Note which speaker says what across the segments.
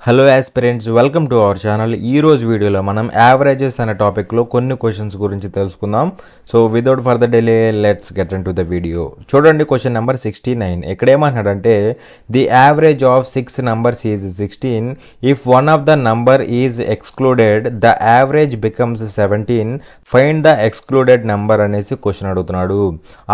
Speaker 1: Hello aspirants, welcome to our channel. ఈరోజు వీడియోలో మనం యావరేజెస్ అనే టాపిక్లో కొన్ని క్వశ్చన్స్ గురించి తెలుసుకుందాం. So without further delay let's get in to the video. చూడండి, క్వశ్చన్ నెంబర్ 69. ఇక్కడ ఏమంటున్నాడంటే the average of 6 numbers is 16. If one of the number is excluded the average becomes 17. Find the excluded number అనేసి question అడుగుతున్నాడు.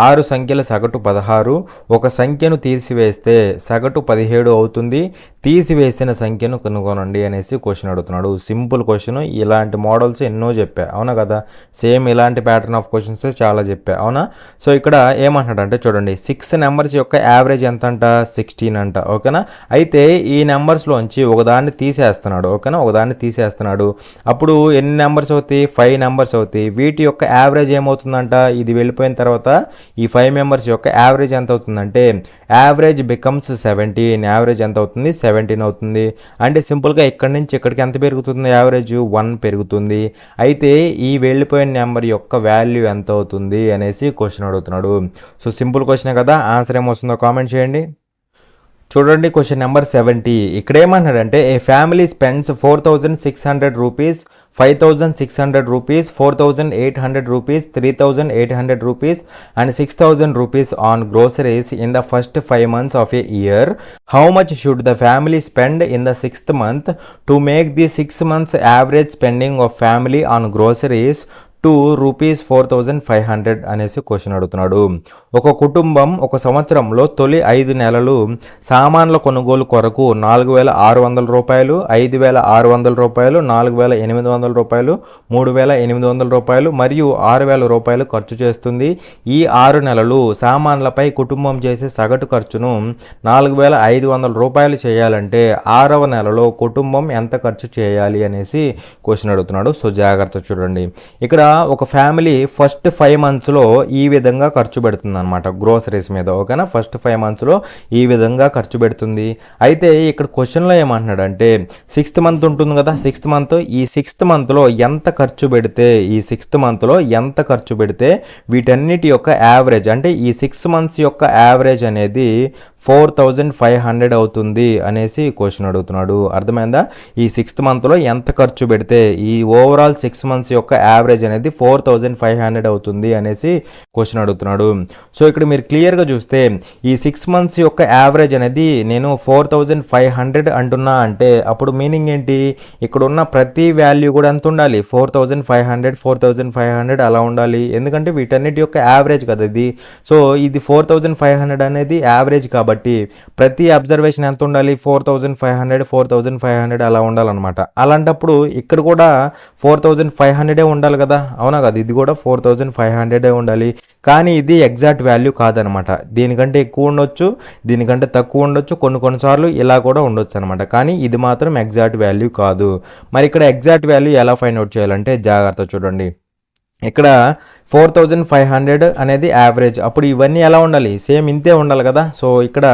Speaker 1: 6 సంఖ్యల సగటు 16, ఒక సంఖ్యను తీసివేస్తే సగటు 17 అవుతుంది. తీసివేసిన సంఖ్యను కనుగొనండి అనేసి క్వశ్చన్ అడుగుతున్నాడు. Simple question. ఇలాంటి మోడల్స్ ఎన్నో చెప్పా, అవునా కదా? సేమ్ ఇలాంటి ప్యాటర్న్ ఆఫ్ క్వశ్చన్స్ చాలా చెప్పా, అవునా? సో ఇక్కడ ఏమంటాడంటే చూడండి, 6 నెంబర్స్ యొక్క యావరేజ్ ఎంత అంట? 16 అంట, ఓకేనా? అయితే ఈ నెంబర్స్లోంచి ఒకదాన్ని తీసేస్తున్నాడు, ఓకేనా? ఒకదాన్ని తీసేస్తున్నాడు. అప్పుడు ఎన్ని నెంబర్స్ అవుతాయి? 5 నెంబర్స్ అవుతాయి. వీటి యొక్క యావరేజ్ ఏమవుతుందంట? ఇది వెళ్ళిపోయిన తర్వాత ఈ 5 మెంబర్స్ యొక్క యావరేజ్ ఎంత అవుతుందంటే యావరేజ్ బికమ్స్ 17. యావరేజ్ ఎంత అవుతుంది? 17 అవుతుంది. అంటే సింపుల్గా ఇక్కడి నుంచి ఇక్కడికి ఎంత పెరుగుతుంది? యావరేజ్ 1 పెరుగుతుంది. అయితే ఈ వెళ్ళిపోయిన నెంబర్ యొక్క వాల్యూ ఎంత అవుతుంది అనేసి క్వశ్చన్ అడుగుతున్నాడు. సో సింపుల్ క్వశ్చనే కదా, ఆన్సర్ ఏమొస్తుందో కామెంట్ చేయండి. చూడండి, క్వశ్చన్ నెంబర్ 70. ఇక్కడ ఏమన్నాడంటే ఏ family spends 4,600 rupees, 5,600 rupees, 4,800 rupees, 3,800 rupees and 6,000 rupees on groceries in the first 5 months of a year. How much should the family spend in the 6th month to make the 6 months average spending of family on groceries ₹4,500 అనేసి question అడుగుతున్నాడు. ఒక కుటుంబం ఒక సంవత్సరంలో తొలి 5 నెలలు సామాన్ల కొనుగోలు కొరకు ₹4,600, ₹5,600, ₹4,800, ₹3,800 మరియు ₹6,000 ఖర్చు చేస్తుంది. ఈ 6 నెలలు సామాన్లపై కుటుంబం చేసే సగటు ఖర్చును ₹4,500 చేయాలంటే 6వ నెలలో కుటుంబం ఎంత ఖర్చు చేయాలి అనేసి క్వశ్చన్ అడుగుతున్నాడు. సో జాగ్రత్త చూడండి, ఇక్కడ ఒక ఫ్యామిలీ ఫస్ట్ 5 మంత్స్లో ఈ విధంగా ఖర్చు పెడుతుంది అనమాట గ్రోసరీస్ మీద, ఓకేనా? ఫస్ట్ 5 మంత్స్లో ఈ విధంగా ఖర్చు పెడుతుంది. అయితే ఇక్కడ క్వశ్చన్లో ఏమంటున్నాడంటే 6th మంత్ ఉంటుంది కదా, 6th మంత్, ఈ 6th మంత్లో ఎంత ఖర్చు పెడితే, ఈ 6th మంత్లో ఎంత ఖర్చు పెడితే వీటన్నిటి యొక్క యావరేజ్ అంటే ఈ 6 మంత్స్ యొక్క యావరేజ్ అనేది 4,500 అవుతుంది అనేసి క్వశ్చన్ అడుగుతున్నాడు. అర్థమైందా? ఈ 6th మంత్లో ఎంత ఖర్చు పెడితే ఈ ఓవరాల్ 6 మంత్స్ యొక్క యావరేజ్ అనేది 4,500 అవుతుంది అనేసి క్వశ్చన్ అడుగుతున్నాడు. సో ఇక్కడ మీరు క్లియర్గా చూస్తే ఈ 6 మంత్స్ యొక్క యావరేజ్ అనేది నేను 4,500 అంటున్నా అంటే అప్పుడు మీనింగ్ ఏంటి? ఇక్కడ ఉన్న ప్రతి వాల్యూ కూడా ఎంత ఉండాలి? 4,500 అలా ఉండాలి. ఎందుకంటే వీటన్నిటి యొక్క యావరేజ్ కదా ఇది. సో ఇది 4,500 అనేది యావరేజ్ కాబట్టి ప్రతి అబ్జర్వేషన్ ఎంత ఉండాలి? 4,500 అలా ఉండాలన్నమాట. అలాంటప్పుడు ఇక్కడ కూడా 4,500 ఉండాలి కదా, అవునా కదా? ఇది కూడా 4,500 ఉండాలి. కానీ ఇది ఎగ్జాక్ట్ వాల్యూ కాదనమాట. దీనికంటే ఎక్కువ ఉండొచ్చు, దీనికంటే తక్కువ ఉండొచ్చు, కొన్నిసార్లు ఇలా కూడా ఉండొచ్చు అనమాట. కానీ ఇది మాత్రం ఎగ్జాక్ట్ వాల్యూ కాదు. మరి ఇక్కడ ఎగ్జాక్ట్ వాల్యూ ఎలా ఫైండ్ అవుట్ చేయాలంటే జాగ్రత్త చూడండి, ఇక్కడ 4,500 అనేది యావరేజ్. అప్పుడు ఇవన్నీ ఎలా ఉండాలి? సేమ్ ఇంతే ఉండాలి కదా. సో ఇక్కడ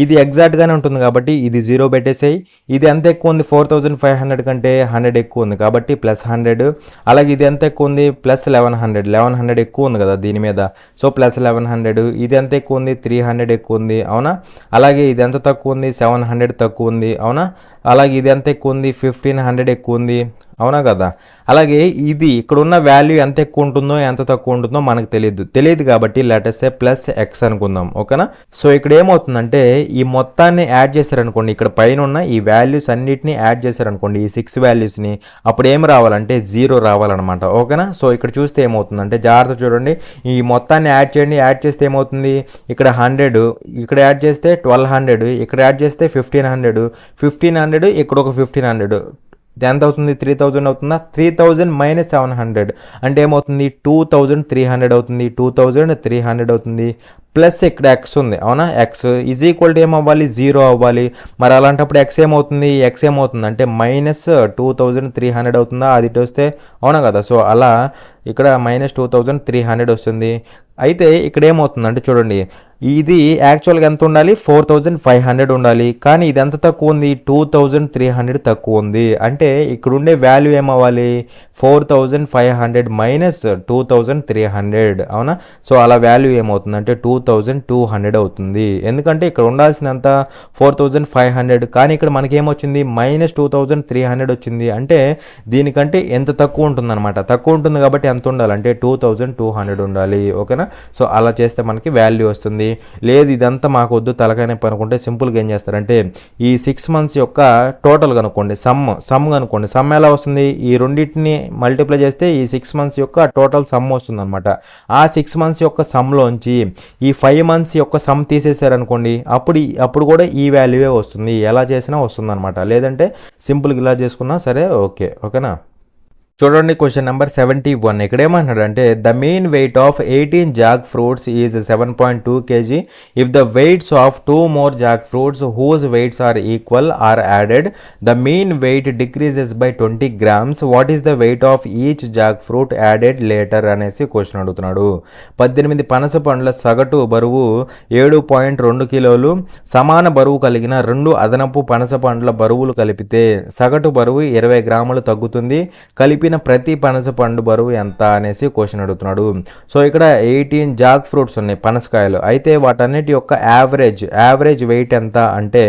Speaker 1: ఇది ఎగ్జాక్ట్గానే ఉంటుంది కాబట్టి ఇది 0 పెట్టేసేయి. ఇది ఎంత ఎక్కువ ఉంది? 4,500 కంటే 100 ఎక్కువ ఉంది కాబట్టి +100. అలాగే ఇది ఎంత ఎక్కువ ఉంది? +1,100 ఎక్కువ ఉంది కదా దీని మీద. సో +1,100. ఇది ఎంత ఎక్కువ ఉంది? 300 ఎక్కువ ఉంది, అవునా? అలాగే ఇది ఎంత తక్కువ ఉంది? 700 తక్కువ ఉంది, అవునా? అలాగే ఇది ఎంత ఎక్కువ ఉంది? 1,500 ఎక్కువ ఉంది, అవునా కదా? అలాగే ఇది ఇక్కడ ఉన్న వాల్యూ ఎంత ఎక్కువ ఉంటుందో ఎంత తక్కువ ఉంటుందో మనకు తెలియదు కాబట్టి లెటర్స్ +x అనుకుందాం, ఓకేనా? సో ఇక్కడ ఏమవుతుందంటే ఈ మొత్తాన్ని యాడ్ చేశారనుకోండి, ఇక్కడ పైన ఉన్న ఈ వాల్యూస్ అన్నిటిని యాడ్ చేశారనుకోండి, ఈ 6 వాల్యూస్ని, అప్పుడు ఏం రావాలంటే 0 రావాలన్నమాట, ఓకేనా? సో ఇక్కడ చూస్తే ఏమవుతుందంటే జాగ్రత్త చూడండి, ఈ మొత్తాన్ని యాడ్ చేయండి. యాడ్ చేస్తే ఏమవుతుంది? ఇక్కడ 100, ఇక్కడ యాడ్ చేస్తే 1,200, ఇక్కడ యాడ్ చేస్తే 1,500, ఇక్కడ ఒక 1,500. ఎంత అవుతుంది? 3,000 అవుతుందా? 3,000 - 700 అంటే ఏమవుతుంది? 2,300 అవుతుంది. 2,300 అవుతుంది. ప్లస్ ఇక్కడ x ఉంది, అవునా? x ఈజ్ ఈక్వల్ టు ఏమవ్వాలి? 0 అవ్వాలి. మరి అలాంటప్పుడు x ఏమవుతుంది? x ఏమవుతుంది అంటే -2,300 అవుతుందా? అది ఇటు వస్తే, అవునా కదా? సో అలా ఇక్కడ -2,300 వస్తుంది. అయితే ఇక్కడ ఏమవుతుందంటే చూడండి, ఇది యాక్చువల్గా ఎంత ఉండాలి? 4,500 ఉండాలి. కానీ ఇది ఎంత తక్కువ ఉంది? 2,300 తక్కువ ఉంది. అంటే ఇక్కడ ఉండే వాల్యూ ఏమవ్వాలి? 4,500 - 2,300, అవునా? సో అలా వాల్యూ ఏమవుతుందంటే 2200 అవుతుంది. ఎందుకంటే ఇక్కడ ఉండాల్సినంత 4500, కానీ ఇక్కడ మనకేమొచ్చింది -2300 వచ్చింది. అంటే దీనికంటే ఎంత తక్కువ ఉంటుందన్నమాట. తక్కువ ఉంటుంది కాబట్టి ఎంత ఉండాలంటే 2200 ఉండాలి. ఓకేనా. సో అలా చేస్తే మనకి వాల్యూ వస్తుంది. లేదు ఇదంతా మాకు వద్దు తలకాయ నొప్పి అనుకుంటే సింపుల్గా ఏం చేస్తారంటే ఈ 6 మంత్స్ యొక్క టోటల్ కనుక్కోండి, సమ్ కనుక్కోండి. సమ్ ఎలా వస్తుంది? ఈ రెండింటిని మల్టిప్లై చేస్తే ఈ 6 మంత్స్ యొక్క టోటల్ సమ్ వస్తుంది అనమాట. ఆ 6 మంత్స్ యొక్క సమ్లోంచి ఈ 5 మంత్స్ యొక్క సమ్ తీసేశారనుకోండి, అప్పుడు కూడా ఈ వాల్యూవే వస్తుంది. ఎలా చేసినా వస్తుంది అనమాట. లేదంటే సింపుల్గా ఇలా చేసుకున్నా సరే ఓకేనా. చూడండి క్వశ్చన్ నెంబర్ 71. ఇక్కడ ఏమంటున్నాడంటే the mean weight of 18 jack fruits is 7.2 kg. If the weights of 2 more jack fruits whose weights are equal are added, the mean weight decreases by 20 grams. What is the weight of each jack fruit added later అనేసి question అడుగుతున్నాడు. 18 పనస పండ్ల సగటు బరువు 7.2 కిలోలు. సమాన బరువు కలిగిన 2 అదనపు పనస పండ్ల బరువులు కలిపితే సగటు బరువు 20 గ్రాములు తగ్గుతుంది. కలిపిన ప్రతి పనస పండు బరువు ఎంత అనేసి క్వశ్చన్ అడుగుతున్నాడు. సో ఇక్కడ 18 జాక్ ఫ్రూట్స్ ఉన్నాయి, పనసకాయలు. అయితే వాటన్నిటి యొక్క యావరేజ్ వెయిట్ ఎంత అంటే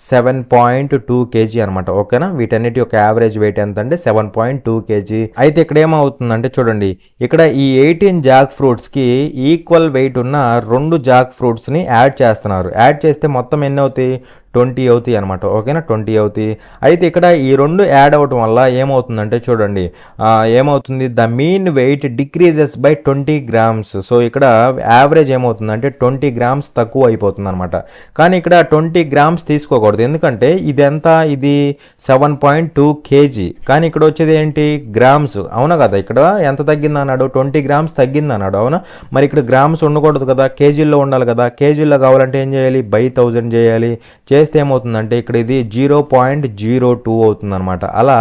Speaker 1: 7.2 kg అనమాట. ఓకేనా. వీటన్నిటి యొక్క యావరేజ్ వెయిట్ ఎంత అంటే 7.2 kg. అయితే ఇక్కడ ఏమవుతుందంటే చూడండి, ఇక్కడ ఈ 18 జాక్ ఫ్రూట్స్కి ఈక్వల్ వెయిట్ ఉన్న 2 జాక్ ఫ్రూట్స్ని యాడ్ చేస్తున్నారు. యాడ్ చేస్తే మొత్తం ఎన్ని అవుతాయి? 20 అవుతాయి అనమాట. ఓకేనా. 20 అవుతాయి. అయితే ఇక్కడ ఈ 2 యాడ్ అవ్వటం వల్ల ఏమవుతుందంటే చూడండి, ఏమవుతుంది? The mean weight decreases by 20 grams. So ఇక్కడ యావరేజ్ ఏమవుతుందంటే 20 grams తక్కువ అయిపోతుంది అనమాట. కానీ ఇక్కడ 20 grams తీసుకోకూడదు. ఎందుకంటే ఇది 7.2 kg. కానీ ఇక్కడ వచ్చేది ఏంటి? గ్రామ్స్. అవునా కదా. ఇక్కడ ఎంత తగ్గింది అన్నాడు? 20 grams తగ్గింది అన్నాడు. అవునా. మరి ఇక్కడ గ్రామ్స్ ఉండకూడదు కదా, కేజీల్లో ఉండాలి కదా. కేజీల్లో కావాలంటే ఏం చేయాలి? బై 1000 చేయాలి. చేస్తే ఏమవుతుందంటే ఇక్కడ ఇది 0.02 అవుతుంది అనమాట. అలా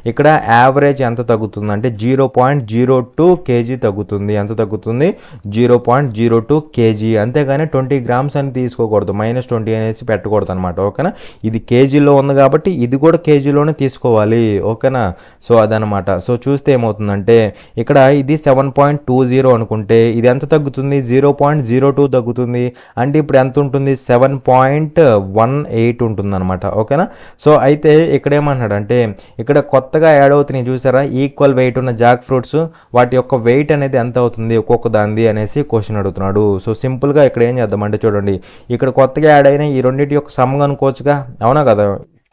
Speaker 1: ఇక్కడ యావరేజ్ ఎంత తగ్గుతుందంటే 0.02 kg తగ్గుతుంది. ఎంత తగ్గుతుంది? 0.02 kg. అంతేగాని 20 grams అని తీసుకోకూడదు, -20 అనేసి పెట్టకూడదు అనమాట. ఓకేనా. ఇది కేజీలో ఉంది కాబట్టి ఇది కూడా కేజీలోనే తీసుకోవాలి. ఓకేనా. సో అదనమాట. సో చూస్తే ఏమవుతుందంటే ఇక్కడ ఇది 7.20 అనుకుంటే ఇది ఎంత తగ్గుతుంది? 0.02 తగ్గుతుంది. అంటే ఇప్పుడు ఎంత ఉంటుంది? 7.18 ఉంటుందన్నమాట. ఓకేనా. సో అయితే ఇక్కడ ఏమన్నాడంటే ఇక్కడ కొత్తగా యాడ్ అవుతున్నాయి చూసారా, ఈక్వల్ వెయిట్ ఉన్న జాక్ ఫ్రూట్స్, వాటి యొక్క వెయిట్ అనేది ఎంత అవుతుంది ఒక్కొక్క దాంది అనేసి క్వశ్చన్ అడుగుతున్నాడు. సో సింపుల్గా ఇక్కడ ఏం చేద్దామంటే చూడండి, ఇక్కడ కొత్తగా యాడ్ అయిన ఈ రెండింటి యొక్క సమ్ కనుక్కోవచ్చుగా. అవునా కదా.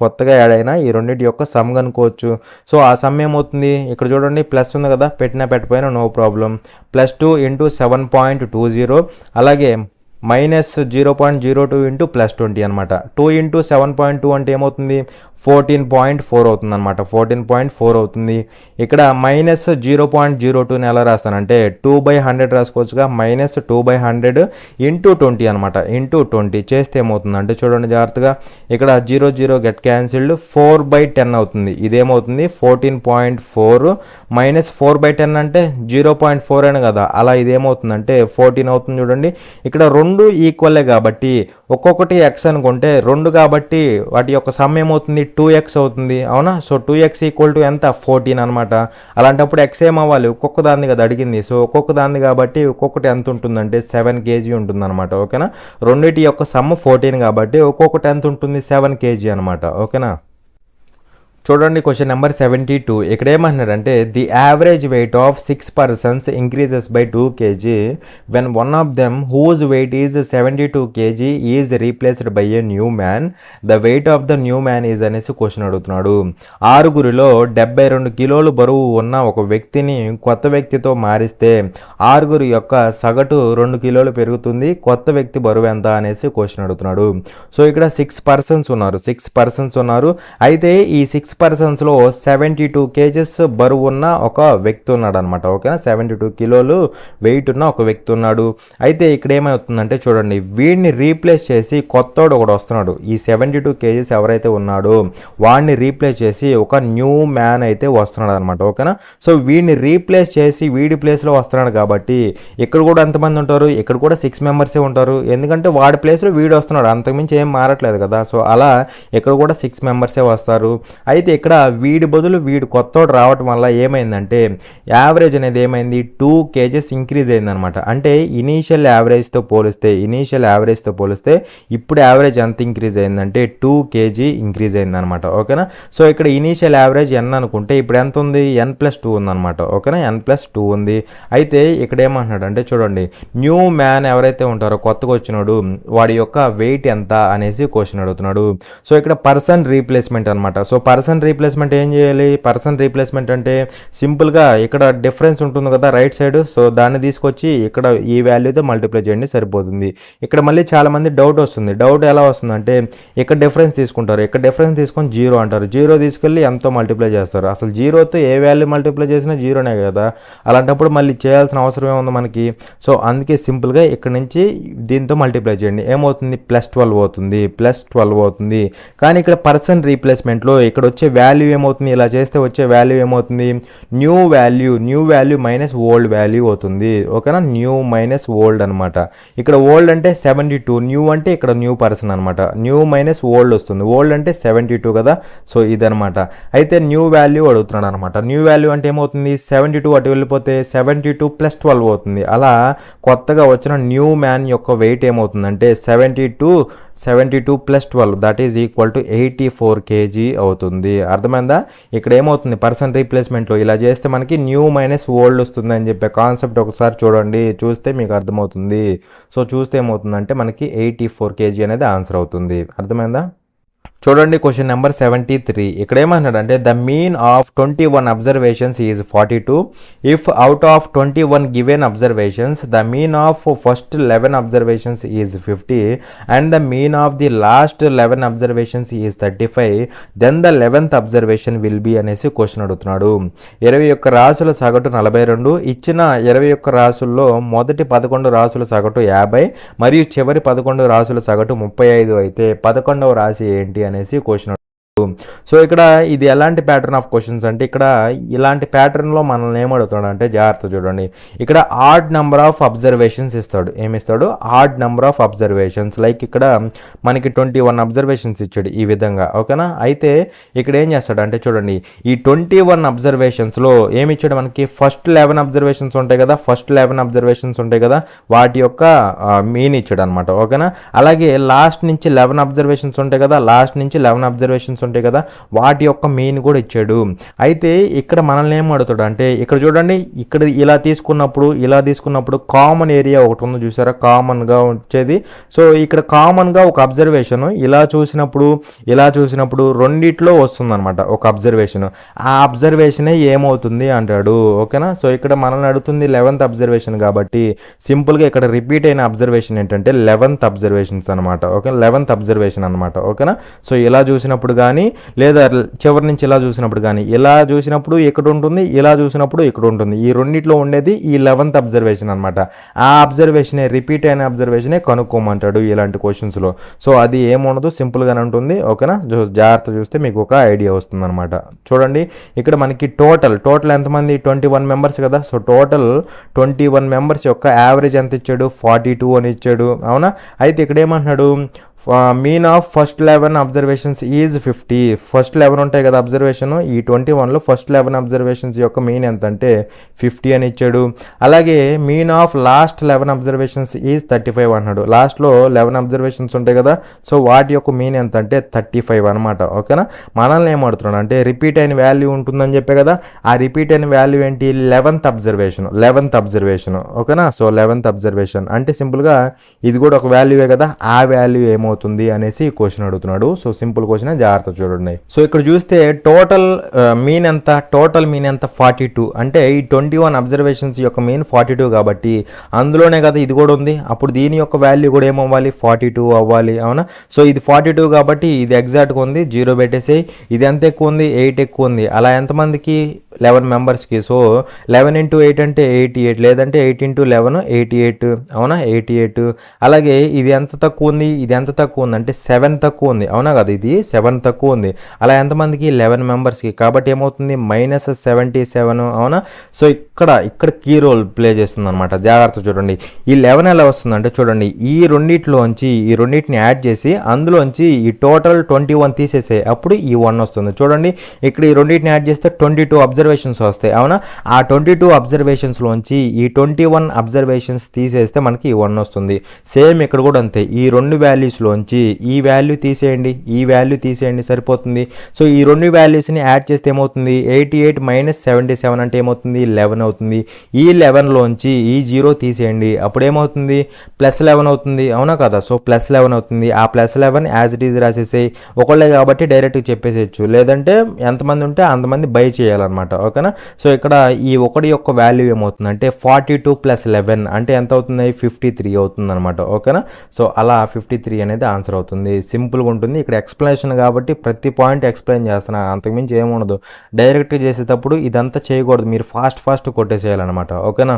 Speaker 1: కొత్తగా యాడ్ అయినా ఈ రెండింటి యొక్క సమ్ కనుక్కోవచ్చు. సో ఆ సమ్ ఏమవుతుంది? ఇక్కడ చూడండి ప్లస్ ఉంది కదా, పెట్టకపోయినా నో ప్రాబ్లం. +2 × 7.20 అలాగే -0.02 × +20 అనమాట. 2 × 7.2 అంటే ఏమవుతుంది? 14.4 అవుతుంది అనమాట. 14.4 అవుతుంది. ఇక్కడ -0.02ని ఎలా రాస్తానంటే 2/100 రాసుకోవచ్చుగా. -2/100 × 20 అనమాట. × 20 చేస్తే ఏమవుతుందంటే చూడండి జాగ్రత్తగా, ఇక్కడ 0 గెట్ క్యాన్సిల్డ్, 4/10 అవుతుంది. ఇదేమవుతుంది? 14.4 -4/10 అంటే 0.4 అని కదా. అలా ఇదేమవుతుందంటే 14 అవుతుంది. చూడండి ఇక్కడ 2 ఈక్వలే కాబట్టి ఒక్కొక్కటి x అనుకుంటే 2 కాబట్టి వాటి యొక్క సమ్ ఏమవుతుంది? 2x అవుతుంది. అవునా. సో 2x = ఎంత? 14 అనమాట. అలాంటప్పుడు x ఏమవ్వాలి? ఒక్కొక్క దాన్ని కదా అడిగింది. సో ఒక్కొక్క దాన్ని కాబట్టి ఒక్కొక్కటి ఎంత ఉంటుందంటే 7 kg ఉంటుంది అనమాట. ఓకేనా. రెండింటి యొక్క సమ్ 14 కాబట్టి ఒక్కొక్కటి ఎంత ఉంటుంది? 7 kg అనమాట. ఓకేనా. చూడండి క్వశ్చన్ నెంబర్ 72. ఇక్కడ ఏమంటున్నాడంటే the average weight of 6 persons increases by 2 kg when one of them whose weight is 72 kg is replaced by a new man. The weight of the new man is అనేసి question అడుగుతున్నాడు. 6గురిలో 72 కిలోలు బరువు ఉన్న ఒక వ్యక్తిని కొత్త వ్యక్తితో మారిస్తే 6గురి యొక్క సగటు 2 కిలోలు పెరుగుతుంది. కొత్త వ్యక్తి బరువు ఎంత అనేసి క్వశ్చన్ అడుగుతున్నాడు. సో ఇక్కడ 6 persons ఉన్నారు. అయితే ఈ 6 personsలో 72 kgs బరువు ఉన్న ఒక వ్యక్తి ఉన్నాడు అనమాట. ఓకేనా. 72 కిలోలు వెయిట్ ఉన్న ఒక వ్యక్తి ఉన్నాడు. అయితే ఇక్కడ ఏమవుతుందంటే చూడండి, వీడిని రీప్లేస్ చేసి కొత్తోడు ఒకడు వస్తున్నాడు. ఈ 72 kgs ఎవరైతే ఉన్నాడో వాడిని రీప్లేస్ చేసి ఒక న్యూ మ్యాన్ అయితే వస్తున్నాడు అనమాట. ఓకేనా. సో వీడిని రీప్లేస్ చేసి వీడి ప్లేస్లో వస్తున్నాడు కాబట్టి ఇక్కడ కూడా ఎంతమంది ఉంటారు? ఇక్కడ కూడా 6 మెంబర్సే ఉంటారు. ఎందుకంటే వాడి ప్లేస్లో వీడు వస్తున్నాడు, అంతకుమించి ఏం మారట్లేదు కదా. సో అలా ఇక్కడ కూడా 6 మెంబర్సే వస్తారు. అయితే అయితే ఇక్కడ వీడి బదులు వీడు కొత్తోడు రావటం వల్ల ఏమైందంటే యావరేజ్ అనేది ఏమైంది 2 kgs ఇంక్రీజ్ అయిందనమాట. అంటే ఇనీషియల్ యావరేజ్తో పోలిస్తే ఇప్పుడు యావరేజ్ ఎంత ఇంక్రీజ్ అయిందంటే 2 kg ఇంక్రీజ్ అయిందనమాట. ఓకేనా. సో ఇక్కడ ఇనీషియల్ యావరేజ్ n అనుకుంటే ఇప్పుడు ఎంత ఉంది, n+2 ఉందన్నమాట. ఓకేనా, n+2 ఉంది. అయితే ఇక్కడ ఏమంటున్నాడు అంటే చూడండి, న్యూ మ్యాన్ ఎవరైతే ఉంటారో కొత్తగా వచ్చినాడు వాడి యొక్క వెయిట్ ఎంత అనేసి క్వశ్చన్ అడుగుతున్నాడు. సో ఇక్కడ పర్సన్ రీప్లేస్మెంట్ అనమాట. సో పర్సన్ రీప్లేస్మెంట్ ఏం చేయాలి, పర్సన్ రీప్లేస్మెంట్ అంటే సింపుల్గా ఇక్కడ డిఫరెన్స్ ఉంటుంది కదా రైట్ సైడ్, సో దాన్ని తీసుకొచ్చి ఇక్కడ ఈ వాల్యూతో మల్టిప్లై చేయండి సరిపోతుంది. ఇక్కడ మళ్ళీ చాలామంది డౌట్ వస్తుంది. డౌట్ ఎలా వస్తుందంటే ఇక్కడ డిఫరెన్స్ తీసుకుంటారు, ఇక్కడ డిఫరెన్స్ తీసుకొని 0 అంటారు, 0 తీసుకెళ్ళి ఎంతో మల్టిప్లై చేస్తారు. అసలు 0తో ఏ వాల్యూ మల్టిప్లై చేసినా 0నే కదా, అలాంటప్పుడు మళ్ళీ చేయాల్సిన అవసరం ఏముంది మనకి. సో అందుకే సింపుల్గా ఇక్కడ నుంచి దీంతో మల్టిప్లై చేయండి, ఏమవుతుంది +12 అవుతుంది, +12 అవుతుంది. కానీ ఇక్కడ పర్సన్ రీప్లేస్మెంట్లో ఇక్కడ వచ్చే వాల్యూ ఏమవుతుంది, ఇలా చేస్తే వచ్చే వాల్యూ ఏమవుతుంది, new value minus old value అవుతుంది. ఓకేనా, న్యూ మైనస్ ఓల్డ్ అనమాట. ఇక్కడ ఓల్డ్ అంటే 72, న్యూ అంటే ఇక్కడ న్యూ పర్సన్ అనమాట. న్యూ మైనస్ ఓల్డ్ వస్తుంది, ఓల్డ్ అంటే 72 కదా. సో ఇదనమాట. అయితే న్యూ వాల్యూ అడుగుతున్నాడు అనమాట. న్యూ వాల్యూ అంటే ఏమవుతుంది, 72 అటు వెళ్ళిపోతే 72 +12 అవుతుంది. అలా కొత్తగా వచ్చిన న్యూ మ్యాన్ యొక్క వెయిట్ ఏమవుతుందంటే 72 +12 that is equal to 84 kg అవుతుంది. అర్థమైందా. ఇక్కడ ఏమవుతుంది పర్సన్ రీప్లేస్మెంట్లో ఇలా చేస్తే మనకి న్యూ మైనస్ ఓల్డ్ వస్తుంది అని చెప్పే కాన్సెప్ట్ ఒకసారి చూడండి, చూస్తే మీకు అర్థమవుతుంది. సో చూస్తే ఏమవుతుందంటే మనకి 84 kg అనేది ఆన్సర్ అవుతుంది. అర్థమైందా. చూడండి క్వశ్చన్ నెంబర్ 73. ఇక్కడ ఏమన్నాడంటే the mean of 21 observations is 42 if out of 21 given observations the mean of first 11 observations is 50 and the mean of the last 11 observations is 35 then the 11th observation will be అనేసి question అడుగుతున్నాడు. 21 రాసుల సగటు 42, ఇచ్చిన 21 రాసుల్లో మొదటి 11 రాసుల సగటు 50 మరియు చివరి 11 రాసుల సగటు 35 అయితే 11వ రాశి ఏంటి అనేసి క్వశ్చన్. సో ఇక్కడ ఇది ఎలాంటి ప్యాటర్న్ ఆఫ్ క్వశ్చన్స్ అంటే ఇక్కడ ఇలాంటి ప్యాటర్న్లో మనల్ని ఏమడుగుతాడు అంటే జాగ్రత్త చూడండి, ఇక్కడ ఆడ్ నెంబర్ ఆఫ్ అబ్జర్వేషన్స్ ఇస్తాడు. ఏమిస్తాడు, odd number of observations. Like ఇక్కడ మనకి 21 అబ్జర్వేషన్స్ ఇచ్చాడు ఈ విధంగా. ఓకేనా. అయితే ఇక్కడ ఏం చేస్తాడు అంటే చూడండి, ఈ 21 అబ్జర్వేషన్స్లో ఏమి ఇచ్చాడు మనకి, ఫస్ట్ 11 అబ్జర్వేషన్స్ ఉంటాయి కదా, వాటి యొక్క మీన్ ఇచ్చాడు అనమాట. ఓకేనా. అలాగే లాస్ట్ నుంచి 11 అబ్జర్వేషన్స్ ఉంటాయి కదా, వాటి యొక్క మీన్ కూడా ఇచ్చాడు. అయితే ఇక్కడ మనల్ని ఏం అడుగుతాడు అంటే ఇక్కడ చూడండి, ఇక్కడ ఇలా తీసుకున్నప్పుడు కామన్ ఏరియా ఒకటి ఉంది చూసారా, కామన్గా వచ్చేది. సో ఇక్కడ కామన్గా ఒక అబ్జర్వేషన్ ఇలా చూసినప్పుడు రెండిట్లో వస్తుందన్నమాట ఒక అబ్జర్వేషన్. ఆ అబ్జర్వేషనే ఏమవుతుంది అంటాడు. ఓకేనా. సో ఇక్కడ మనల్ని అడుగుతుంది 11th అబ్జర్వేషన్ కాబట్టి సింపుల్గా ఇక్కడ రిపీట్ అయిన అబ్జర్వేషన్ ఏంటంటే 11th అబ్జర్వేషన్స్ అనమాట. ఓకే, 11th అబ్జర్వేషన్ అనమాట. ఓకేనా. సో ఇలా చూసినప్పుడు కానీ లేదా చివరి నుంచి ఇలా చూసినప్పుడు కానీ, ఇలా చూసినప్పుడు ఇక్కడ ఉంటుంది, ఇలా చూసినప్పుడు ఇక్కడ ఉంటుంది, ఈ రెండిట్లో ఉండేది ఈ 11th అబ్జర్వేషన్ అనమాట. ఆ అబ్జర్వేషనే రిపీట్ అయిన అబ్జర్వేషనే కనుక్కోమంటాడు ఇలాంటి క్వశ్చన్స్లో. సో అది ఏముండదు, సింపుల్గానే ఉంటుంది. ఓకేనా. జాగ్రత్త చూస్తే మీకు ఒక ఐడియా వస్తుంది అనమాట. చూడండి ఇక్కడ మనకి టోటల్ ఎంతమంది, 21 మెంబర్స్ కదా. సో టోటల్ 21 మెంబర్స్ యొక్క యావరేజ్ ఎంత ఇచ్చాడు, 42 అని ఇచ్చాడు. అవునా. అయితే ఇక్కడ ఏమంటున్నాడు, mean of first 11 observations is 50. First 11 ఉంటాయి కదా అబ్జర్వేషన్, ఈ 21లో ఫస్ట్ 11 అబ్జర్వేషన్స్ యొక్క మీన్ ఎంత అంటే 50 అని ఇచ్చాడు. అలాగే mean of last 11 observations is 35 అన్నాడు. లాస్ట్లో 11 అబ్జర్వేషన్స్ ఉంటాయి కదా, సో వాటి యొక్క మీన్ ఎంత అంటే 35 అనమాట. ఓకేనా. మనల్ని ఏమడుతున్నాడు అంటే రిపీట్ అయిన వాల్యూ ఉంటుందని చెప్పే కదా, ఆ రిపీట్ అయిన వాల్యూ ఏంటి, 11th అబ్జర్వేషన్. ఓకేనా. సో 11th అబ్జర్వేషన్ అంటే సింపుల్గా ఇది కూడా ఒక వాల్యూవే కదా, ఆ వాల్యూ ఏమవుతుంది అనేసి క్వశ్చన్ అడుగుతున్నాడు. సో సింపుల్ క్వశ్చన్, జాగ్రత్త చూడండి. సో ఇక్కడ చూస్తే టోటల్ మీన్ ఎంత 42 అంటే ఈ 21 అబ్జర్వేషన్స్ యొక్క మీన్ 42 కాబట్టి అందులోనే కదా ఇది కూడా ఉంది, అప్పుడు దీని యొక్క వాల్యూ కూడా ఏమవ్వాలి, 42 అవ్వాలి. అవునా. సో ఇది 42 కాబట్టి ఇది ఎగ్జాక్ట్గా ఉంది, 0 పెట్టేసి. ఇది ఎంత ఎక్కువ ఉంది, 8 ఎక్కువ ఉంది. అలా ఎంతమందికి 11 మెంబర్స్కి. సో 11 ఇంటూ 8 అంటే 88, లేదంటే 8 ఇంటూ 11 88, అవునా 88. అలాగే ఇది ఎంత తక్కువ ఉంది, ఇది ఎంత తక్కువ ఉంది అంటే 7 తక్కువ ఉంది, అవునా కదా, ఇది 7 తక్కువ ఉంది. అలా ఎంతమందికి 11 మెంబర్స్కి, కాబట్టి ఏమవుతుంది -77, అవునా. సో ఇక్కడ కీ రోల్ ప్లే చేస్తుంది అనమాట. జాగ్రత్త చూడండి, ఈ 11 ఎలా వస్తుందంటే చూడండి, ఈ రెండింటిని యాడ్ చేసి అందులోంచి ఈ టోటల్ 21 తీసేసే, అప్పుడు ఈ 1 వస్తుంది. చూడండి ఇక్కడ ఈ రెండింటిని యాడ్ చేస్తే 22 అబ్జర్వేషన్స్ వస్తాయి, అవునా. ఆ 22 అబ్జర్వేషన్స్లోంచి ఈ 21 అబ్జర్వేషన్స్ తీసేస్తే మనకి ఈ 1 వస్తుంది. సేమ్ ఇక్కడ కూడా అంతే, ఈ రెండు వాల్యూస్లోంచి ఈ వాల్యూ తీసేయండి, ఈ వాల్యూ తీసేయండి, సరిపోతుంది. సో ఈ రెండు వాల్యూస్ని యాడ్ చేస్తే ఏమవుతుంది, 88 - 77 అంటే ఏమవుతుంది 11 అవుతుంది. ఈ 11లోంచి ఈ 0 తీసేయండి, అప్పుడు ఏమవుతుంది +11 అవుతుంది, అవునా కదా. సో +11 అవుతుంది. ఆ +11 యాజ్ ఇట్ ఈజ్ రాసేసేయి. ఒకళ్ళే కాబట్టి డైరెక్ట్గా చెప్పేసేయచ్చు, లేదంటే ఎంతమంది ఉంటే అంతమంది బై చేయాలన్నమాట, ఓకేనా. సో ఇక్కడ ఈ ఒకటి యొక్క వాల్యూ ఏమవుతుందంటే 42 + 11 అంటే ఎంత అవుతుంది 53 అవుతుంది అనమాట, ఓకేనా. సో అలా 53 అనేది ఆన్సర్ అవుతుంది. సింపుల్గా ఉంటుంది. ఇక్కడ ఎక్స్ప్లెనేషన్ కాబట్టి ప్రతి పాయింట్ ఎక్స్ప్లెయిన్ చేస్తున్నా, అంతకుమించి ఏముండదు. డైరెక్ట్గా చేసేటప్పుడు ఇదంతా చేయకూడదు, మీరు ఫాస్ట్ కొట్టేసేయాలన్నమాట, ఓకేనా.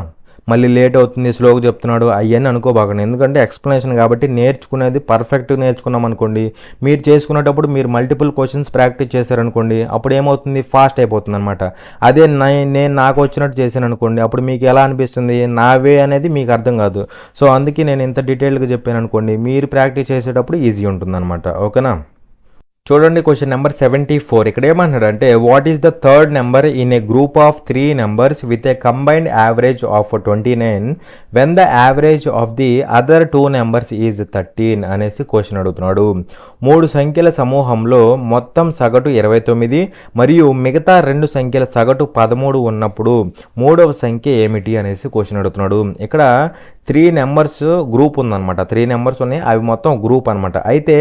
Speaker 1: మళ్ళీ లేట్ అవుతుంది, స్లోగా చెప్తున్నాడు అవన్నీ అనుకోబాకండి, ఎందుకంటే ఎక్స్ప్లెనేషన్ కాబట్టి నేర్చుకునేది పర్ఫెక్ట్గా నేర్చుకున్నాం అనుకోండి, మీరు చేసుకునేటప్పుడు మీరు మల్టిపుల్ క్వశ్చన్స్ ప్రాక్టీస్ చేశారనుకోండి, అప్పుడు ఏమవుతుంది ఫాస్ట్ అయిపోతుంది అనమాట. అదే నేను నాకు వచ్చినట్టు చేశాను అనుకోండి, అప్పుడు మీకు ఎలా అనిపిస్తుంది, నా వే అనేది మీకు అర్థం కాదు. సో అందుకే నేను ఇంత డీటెయిల్గా చెప్పాను అనుకోండి, మీరు ప్రాక్టీస్ చేసేటప్పుడు ఈజీ ఉంటుంది అనమాట, ఓకేనా. చూడండి క్వశ్చన్ నెంబర్ 74. ఇక్కడ ఏమంటున్నాడు అంటే what is the third number in a group of 3 numbers with a combined average of 29 when the average of the other 2 numbers is 13 అనేసి క్వశ్చన్ అడుగుతున్నాడు. 3 సంఖ్యల సమూహంలో మొత్తం సగటు 29 మరియు మిగతా 2 సంఖ్యల సగటు 13 ఉన్నప్పుడు మూడవ సంఖ్య ఏమిటి అనేసి క్వశ్చన్ అడుగుతున్నాడు. ఇక్కడ 3 నెంబర్స్ గ్రూప్ ఉందన్నమాట, 3 నెంబర్స్ ఉన్నాయి, అవి మొత్తం గ్రూప్ అనమాట. అయితే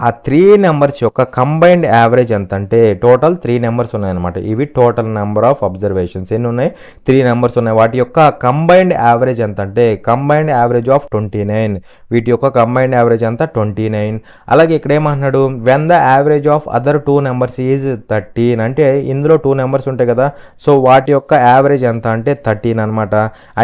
Speaker 1: ఆ 3 నెంబర్స్ యొక్క కంబైన్డ్ యావరేజ్ ఎంత అంటే టోటల్ 3 నెంబర్స్ ఉన్నాయన్నమాట. ఇవి టోటల్ నెంబర్ ఆఫ్ అబ్జర్వేషన్స్ ఎన్ని ఉన్నాయి, 3 నెంబర్స్ ఉన్నాయి. వాటి యొక్క కంబైన్డ్ యావరేజ్ ఎంత అంటే కంబైన్డ్ యావరేజ్ ఆఫ్ 29. వీటి యొక్క కంబైన్డ్ యావరేజ్ ఎంత 29. అలాగే ఇక్కడ ఏమంటున్నాడు when the average of other 2 numbers is 13 అంటే ఇందులో 2 నెంబర్స్ ఉంటాయి కదా, సో వాటి యొక్క యావరేజ్ ఎంత అంటే 13 అనమాట.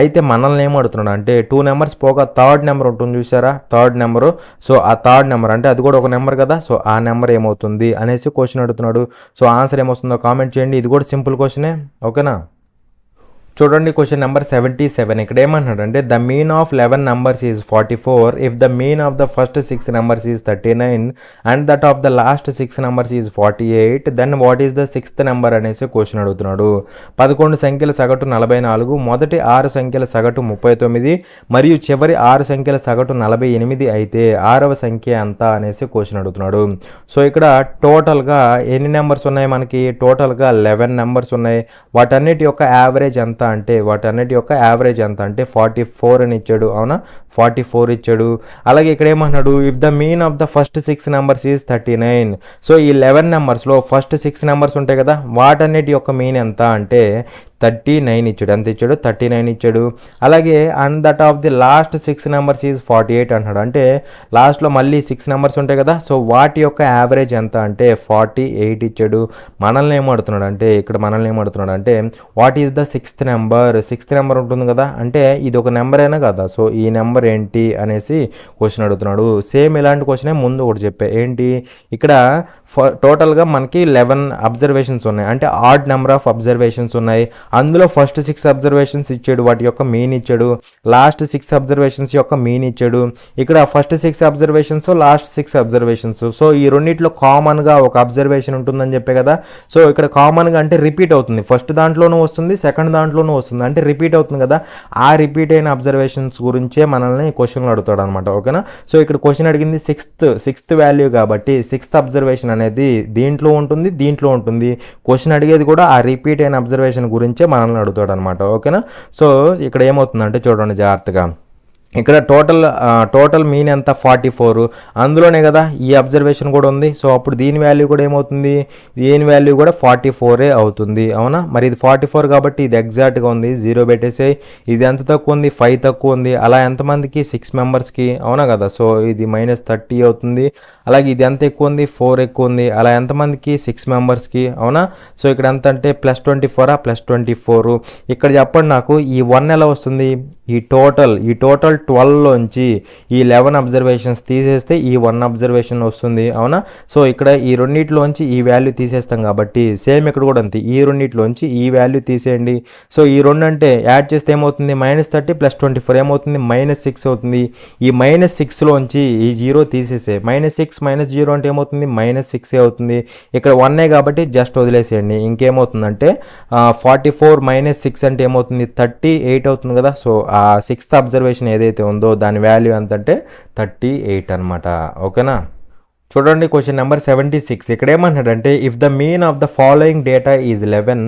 Speaker 1: అయితే మనల్ని ఏమడుతున్నాడు అంటే 2 నెంబర్స్ పోగా థర్డ్ నెంబర్ ఉంటుంది చూసారా, థర్డ్ నెంబరు. సో ఆ థర్డ్ నెంబర్ అంటే అది కూడా ఒక నెంబర్ కదా, సో ఆ నెంబర్ ఏమవుతుంది అనేసి క్వశ్చన్ అడుగుతున్నాడు. సో ఆన్సర్ ఏమొస్తుందో కామెంట్ చేయండి. ఇది కూడా సింపుల్ క్వశ్చనే, ఓకేనా. చూడండి క్వశ్చన్ నెంబర్ 77. ఇక్కడ ఏమంటున్నాడు అంటే the mean of 11 numbers is 44 if the mean of the first 6 numbers is 39 and that of the last 6 numbers is 48 then what is the 6th number అనేసి క్వశ్చన్ అడుగుతున్నాడు. 11 సంఖ్యల సగటు 44, మొదటి 6 సంఖ్యల సగటు 39 మరియు చివరి 6 సంఖ్యల సగటు 48 అయితే 6వ సంఖ్య ఎంత అనేసి క్వశ్చన్ అడుగుతున్నాడు. సో ఇక్కడ టోటల్గా ఎన్ని నెంబర్స్ ఉన్నాయి మనకి, టోటల్గా 11 నెంబర్స్ ఉన్నాయి. వాటన్నిటి యొక్క యావరేజ్ ఎంత అంటే 44 అని ఇచ్చాడు, అవునా 44 ఇచ్చాడు. అలాగే ఇక్కడ ఏమన్నాడు if the mean of the first 6 numbers is 39. So ఈ 11 నెంబర్స్లో ఫస్ట్ 6 నెంబర్స్ ఉంటాయి కదా, వాటన్నిటి యొక్క మీన్ ఎంత అంటే 39 ఇచ్చాడు. ఎంత ఇచ్చాడు 39 ఇచ్చాడు. అలాగే and that of the last 6 numbers is 48 అంటున్నాడు. అంటే లాస్ట్లో మళ్ళీ 6 నెంబర్స్ ఉంటాయి కదా, సో వాటి యొక్క యావరేజ్ ఎంత అంటే 48 ఇచ్చాడు. మనల్ని ఏమడుతున్నాడు అంటే what is the 6th number, 6th number ఉంటుంది కదా, అంటే ఇది ఒక నెంబర్ అయినా కదా, సో ఈ నెంబర్ ఏంటి అనేసి క్వశ్చన్ అడుగుతున్నాడు. సేమ్ ఇలాంటి క్వశ్చనే ముందు ఒకటి చెప్పే ఏంటి, ఇక్కడ టోటల్గా మనకి 11 అబ్జర్వేషన్స్ ఉన్నాయి, అంటే ఆడ్ నెంబర్ ఆఫ్ అబ్జర్వేషన్స్ ఉన్నాయి. అందులో ఫస్ట్ 6 అబ్జర్వేషన్స్ ఇచ్చాడు, వాటి యొక్క మీన్ ఇచ్చాడు. లాస్ట్ 6 అబ్జర్వేషన్స్ యొక్క మీన్ ఇచ్చాడు. ఇక్కడ first 6 observations, last 6 observations. So ఈ రెండింటిలో కామన్గా ఒక అబ్జర్వేషన్ ఉంటుందని చెప్పే కదా. సో ఇక్కడ కామన్గా అంటే రిపీట్ అవుతుంది, ఫస్ట్ దాంట్లోనూ వస్తుంది, సెకండ్ దాంట్లోనూ వస్తుంది, అంటే రిపీట్ అవుతుంది కదా. ఆ రిపీట్ అయిన అబ్జర్వేషన్స్ గురించే మనల్ని క్వశ్చన్లు అడుగుతాడు అనమాట, ఓకేనా. సో ఇక్కడ క్వశ్చన్ అడిగింది సిక్స్త్ వాల్యూ కాబట్టి 6th అబ్జర్వేషన్ అనేది దీంట్లో ఉంటుంది. క్వశ్చన్ అడిగేది కూడా ఆ రిపీట్ అయిన అబ్జర్వేషన్ గురించే మనల్ని అడుగుతాడు అనమాట, ఓకేనా. సో ఇక్కడ ఏమవుతుందంటే చూడండి జాగ్రత్తగా, ఇక్కడ టోటల్ మీన్ ఎంత 44, అందులోనే కదా ఈ అబ్జర్వేషన్ కూడా ఉంది. సో అప్పుడు దీని వాల్యూ కూడా ఏమవుతుంది, దీని వాల్యూ కూడా 44 అవుతుంది, అవునా. మరి ఇది 44 కాబట్టి ఇది ఎగ్జాక్ట్గా ఉంది, 0 పెట్టేసే. ఇది ఎంత తక్కువ ఉంది, 5 తక్కువ ఉంది. అలా ఎంతమందికి, 6 మెంబర్స్కి, అవునా కదా. సో ఇది -30 అవుతుంది. అలాగే ఇది ఎంత ఎక్కువ ఉంది, 4 ఎక్కువ ఉంది. అలా ఎంతమందికి, 6 మెంబర్స్కి, అవునా. సో ఇక్కడ ఎంత అంటే +24 +24. ఇక్కడ చెప్పండి నాకు ఈ 1 ఎలా వస్తుంది, ఈ టోటల్ 12లోంచి ఈ 11 అబ్జర్వేషన్స్ తీసేస్తే ఈ 1 అబ్జర్వేషన్ వస్తుంది, అవునా. సో ఇక్కడ ఈ రెండింటిలోంచి ఈ వాల్యూ తీసేస్తాం కాబట్టి సేమ్ ఇక్కడ కూడా అంతే, ఈ రెండింటిలోంచి ఈ వాల్యూ తీసేయండి. సో ఈ 2 అంటే యాడ్ చేస్తే ఏమవుతుంది, -30 +24 ఏమవుతుంది, -6 అవుతుంది. ఈ -6లోంచి ఈ 0 తీసేసే, -6 -0 అంటే ఏమవుతుంది, -6 అవుతుంది. ఇక్కడ 1 కాబట్టి జస్ట్ వదిలేసేయండి. ఇంకేమవుతుందంటే 44 -6 అంటే ఏమవుతుంది, 38 అవుతుంది కదా. సో ఆ 6th అబ్జర్వేషన్ ఏదైతే ఉందో దాని వాల్యూ ఎంత అంటే 38 అనమాట, ఓకేనా. చూడండి క్వశ్చన్ నెంబర్ 76. ఇక్కడ ఏమంటాడంటే if the mean of the following data is 11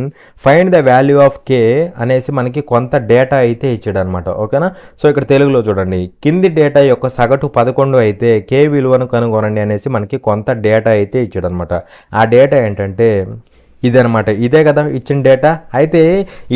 Speaker 1: find the value of K అనేసి మనకి కొంత డేటా అయితే ఇచ్చాడు అనమాట, ఓకేనా. సో ఇక్కడ తెలుగులో చూడండి, కింది డేటా యొక్క సగటు 11 అయితే కే విలువను కనుగొనండి అనేసి మనకి కొంత డేటా అయితే ఇచ్చాడు అనమాట. ఆ డేటా ఏంటంటే ఇదనమాట, ఇదే కదా ఇచ్చిన డేటా. అయితే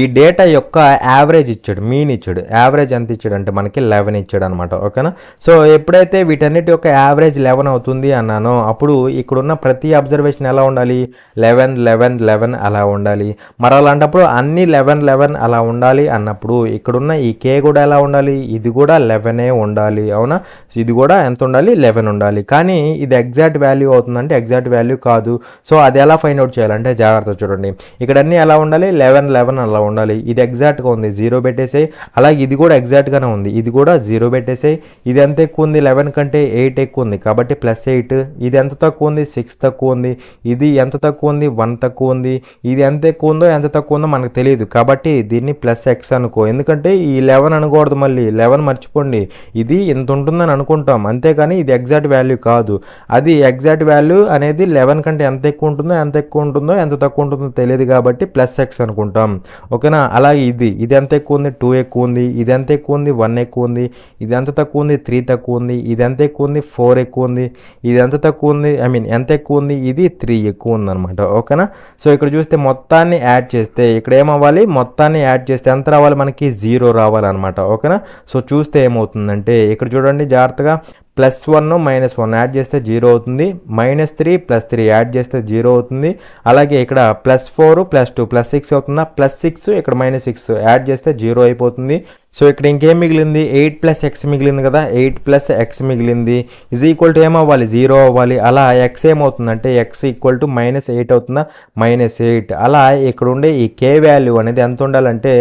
Speaker 1: ఈ డేటా యొక్క యావరేజ్ ఇచ్చాడు, మీన్ ఇచ్చాడు. యావరేజ్ ఎంత ఇచ్చాడు అంటే మనకి 11 ఇచ్చాడు అనమాట, ఓకేనా. సో ఎప్పుడైతే వీటన్నిటి యొక్క యావరేజ్ 11 అవుతుంది అన్నానో అప్పుడు ఇక్కడున్న ప్రతి అబ్జర్వేషన్ ఎలా ఉండాలి, 11 11 11 అలా ఉండాలి. మరి అలాంటప్పుడు అన్ని 11 11 అలా ఉండాలి అన్నప్పుడు ఇక్కడున్న ఈ కే కూడా ఎలా ఉండాలి, ఇది కూడా 11 ఉండాలి, అవునా. ఇది కూడా ఎంత ఉండాలి, 11 ఉండాలి. కానీ ఇది ఎగ్జాక్ట్ వాల్యూ అవుతుందంటే ఎగ్జాక్ట్ వాల్యూ కాదు. సో అది ఎలా ఫైండ్ అవుట్ చేయాలంటే జాగ్రత్త చూడండి, ఇక్కడ అన్నీ ఎలా ఉండాలి, 11 11 అలా ఉండాలి. ఇది ఎగ్జాక్ట్గా ఉంది, 0 పెట్టేసాయి. అలాగే ఇది కూడా ఎగ్జాక్ట్గానే ఉంది, ఇది కూడా 0 పెట్టేసాయి. ఇది ఎంత ఎక్కువ ఉంది, 11 కంటే 8 ఎక్కువ ఉంది కాబట్టి +8. ఇది ఎంత తక్కువ ఉంది, 6 తక్కువ ఉంది. ఇది ఎంత తక్కువ ఉంది, 1 తక్కువ ఉంది. ఇది ఎంత ఎక్కువ ఉందో ఎంత తక్కువ ఉందో మనకు తెలియదు కాబట్టి దీన్ని +x అనుకో. ఎందుకంటే ఈ 11 అనకూడదు, మళ్ళీ 11 మర్చిపోండి, ఇది ఇంత ఉంటుందని అనుకుంటాం అంతేకాని ఇది ఎగ్జాక్ట్ వాల్యూ కాదు. అది ఎగ్జాక్ట్ వాల్యూ అనేది 11 కంటే ఎంత ఎక్కువ ఉంటుందో ఎంత తక్కువ ఉంటుందో తెలియదు కాబట్టి +x అనుకుంటాం, ఓకేనా. అలాగే ఇది ఎంత ఎక్కువ ఉంది, 2 ఎక్కువ ఉంది. ఇది ఎంత ఎక్కువ ఉంది, 1 ఎక్కువ ఉంది. ఇది ఎంత తక్కువ ఉంది, 3 తక్కువ ఉంది. ఇది ఎంత ఎక్కువ ఉంది, 4 ఎక్కువ ఉంది. ఇది ఎంత తక్కువ ఉంది, ఎంత ఎక్కువ ఉంది, ఇది 3 ఎక్కువ ఉంది అనమాట, ఓకేనా. సో ఇక్కడ చూస్తే మొత్తాన్ని యాడ్ చేస్తే ఇక్కడ ఏమవ్వాలి, మొత్తాన్ని యాడ్ చేస్తే ఎంత రావాలి, మనకి 0 రావాలన్నమాట, ఓకేనా. సో చూస్తే ఏమవుతుందంటే ఇక్కడ చూడండి జాగ్రత్తగా, +1 -1 యాడ్ చేస్తే 0 అవుతుంది. -3 +3 యాడ్ చేస్తే 0 అవుతుంది. అలాగే ఇక్కడ +4 +2 +6 అవుతుందా, +6 ఇక్కడ -6 యాడ్ చేస్తే 0 అయిపోతుంది. సో ఇక్కడ ఇంకేం మిగిలింది, 8 + x మిగిలింది కదా, 8 + x మిగిలింది = ఏమవ్వాలి, 0 అవ్వాలి. అలా x ఏమవుతుందంటే x = -8 అవుతుందా, -8. అలా ఇక్కడ ఉండే ఈ k వాల్యూ అనేది ఎంత ఉండాలంటే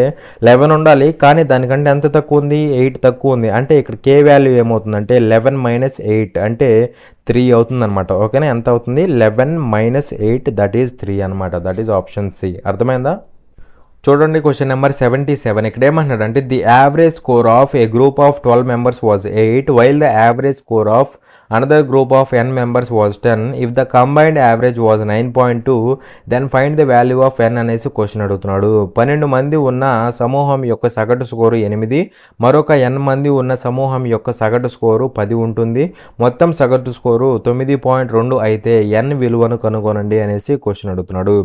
Speaker 1: 11 ఉండాలి. కానీ దానికంటే ఎంత తక్కువ ఉంది, 8 తక్కువ ఉంది. అంటే ఇక్కడ k వాల్యూ ఏమవుతుందంటే 11 - 8 అంటే 3 అవుతుంది అనమాట, ఓకేనా. ఎంత అవుతుంది, 11 - 8 దట్ ఈజ్ 3 అనమాట. That is option C. అర్థమైందా. చూడండి క్వశ్చన్ నెంబర్ 77. ఇక్కడ ఏమంటున్నాడంటే the average score of a group of 12 members was 8 while the average score of another group of n members was 10. If the combined average was 9.2 then find the value of n అనేసి question అడుగుతున్నాడు. 12 మంది ఉన్న సమూహం యొక్క సగటు score 8, మరొక n మంది ఉన్న సమూహం యొక్క సగటు స్కోరు 10 ఉంటుంది. మొత్తం సగటు స్కోరు 9.2 అయితే n విలువను కనుగొనండి అనేసి క్వశ్చన్ అడుగుతున్నాడు.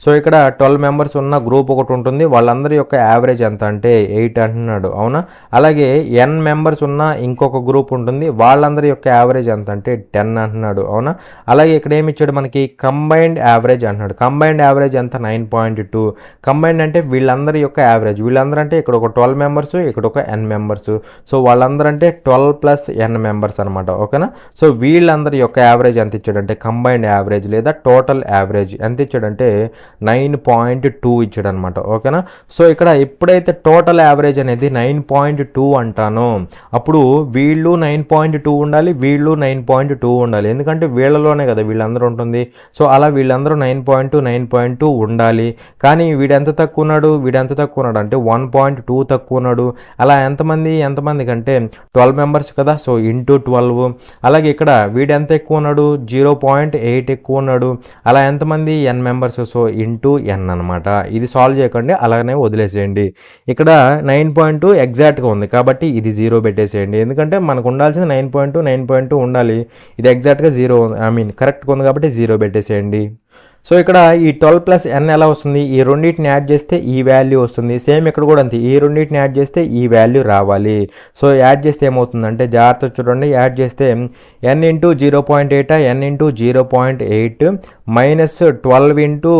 Speaker 1: సో ఇక్కడ 12 మెంబర్స్ ఉన్న గ్రూప్ ఒకటి ఉంటుంది, వాళ్ళందరి యొక్క యావరేజ్ ఎంత అంటే 8 అంటున్నాడు, అవునా. అలాగే n మెంబర్స్ ఉన్న ఇంకొక గ్రూప్ ఉంటుంది, వాళ్ళందరి యొక్క యావరేజ్ ఎంత అంటే 10 అంటున్నాడు, అవునా. అలాగే ఇక్కడ ఏమి ఇచ్చాడు మనకి, కంబైన్డ్ యావరేజ్ అంటున్నాడు. కంబైన్డ్ యావరేజ్ ఎంత, 9.2. కంబైన్డ్ అంటే వీళ్ళందరి యొక్క యావరేజ్, వీళ్ళందరూ అంటే ఇక్కడ ఒక 12 మెంబర్స్, ఇక్కడ ఒక n మెంబర్స్. సో వాళ్ళందరూ అంటే 12 + n మెంబర్స్ అనమాట, ఓకేనా. సో వీళ్ళందరి యొక్క యావరేజ్ ఎంత ఇచ్చాడంటే కంబైన్డ్ యావరేజ్ లేదా టోటల్ యావరేజ్ ఎంత ఇచ్చాడంటే 9.2 ఇచ్చాడు అనమాట, ఓకేనా. సో ఇక్కడ ఎప్పుడైతే టోటల్ యావరేజ్ అనేది 9.2 అంటానో అప్పుడు వీళ్ళు 9.2 ఉండాలి, వీళ్ళు 9.2 ఉండాలి. ఎందుకంటే వీళ్ళలోనే కదా వీళ్ళందరూ ఉంటుంది. సో అలా వీళ్ళందరూ 9.2 ఉండాలి. కానీ వీడెంత తక్కువ ఉన్నాడు, అంటే 1.2 తక్కువ ఉన్నాడు. అలా ఎంతమంది కంటే 12 మెంబర్స్ కదా, సో ఇంటూ 12. అలాగే ఇక్కడ వీడెంత ఎక్కువ ఉన్నాడు, 0.8 ఎక్కువ ఉన్నాడు. అలా ఎంతమంది n మెంబర్స్, సో ఇంటూ ఎన్ అనమాట. ఇది సాల్వ్ చేయకండి, అలాగనే వదిలేసేయండి. ఇక్కడ 9.2 ఎగ్జాక్ట్గా ఉంది కాబట్టి ఇది 0 పెట్టేసేయండి. ఎందుకంటే మనకు ఉండాల్సింది 9.2 ఉండాలి. ఇది ఎగ్జాక్ట్గా 0 కరెక్ట్గా ఉంది కాబట్టి 0 పెట్టేసేయండి. సో ఇక్కడ ఈ 12 ప్లస్ ఎన్ ఎలా వస్తుంది, ఈ రెండింటిని యాడ్ చేస్తే ఈ వాల్యూ వస్తుంది. సేమ్ ఇక్కడ కూడా అంతే, ఈ రెండింటిని యాడ్ చేస్తే ఈ వాల్యూ రావాలి. సో యాడ్ చేస్తే ఏమవుతుందంటే జాగ్రత్త చూడండి, యాడ్ చేస్తే N into 0.8 N into 0.8 minus 12 into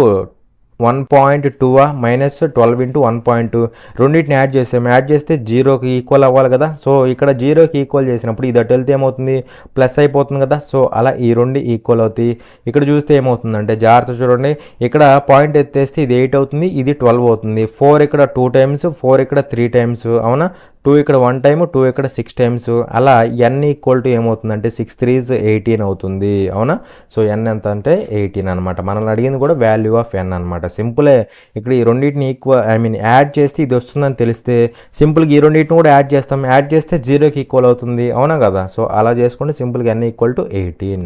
Speaker 1: 1.2 minus 12 into 1.2 రెండింటిని యాడ్ చేస్తే 0కి ఈక్వల్ అవ్వాలి కదా. సో ఇక్కడ 0కి ఈక్వల్ చేసినప్పుడు ఇది అటు వెళ్తే ఏమవుతుంది, ప్లస్ అయిపోతుంది కదా. సో అలా ఈ రెండు ఈక్వల్ అవుతాయి. ఇక్కడ చూస్తే ఏమవుతుందంటే జాగ్రత్త చూడండి, ఇక్కడ పాయింట్ ఎత్తేస్తే ఇది 8 అవుతుంది, ఇది 12 అవుతుంది. 4 ఇక్కడ 2 టైమ్స్, 4 ఇక్కడ 3 టైమ్స్, అవునా. 2 ఇక్కడ 1 టైమ్, 2 ఇక్కడ 6 టైమ్స్. అలా ఎన్ ఈక్వల్ టు ఏమవుతుందంటే 6 3s 18 అవుతుంది, అవునా. సో ఎన్ ఎంత అంటే 18 అనమాట. మనల్ని అడిగింది కూడా వాల్యూ ఆఫ్ ఎన్ అనమాట. సింపులే. ఇక్కడ ఈ రెండింటిని యాడ్ చేస్తే ఇది వస్తుందని తెలిస్తే సింపుల్గా ఈ రెండింటిని కూడా యాడ్ చేస్తాం. యాడ్ చేస్తే 0కి ఈక్వల్ అవుతుంది, అవునా కదా. సో అలా చేసుకుంటే సింపుల్గా ఎన్ ఈక్వల్ టు 18.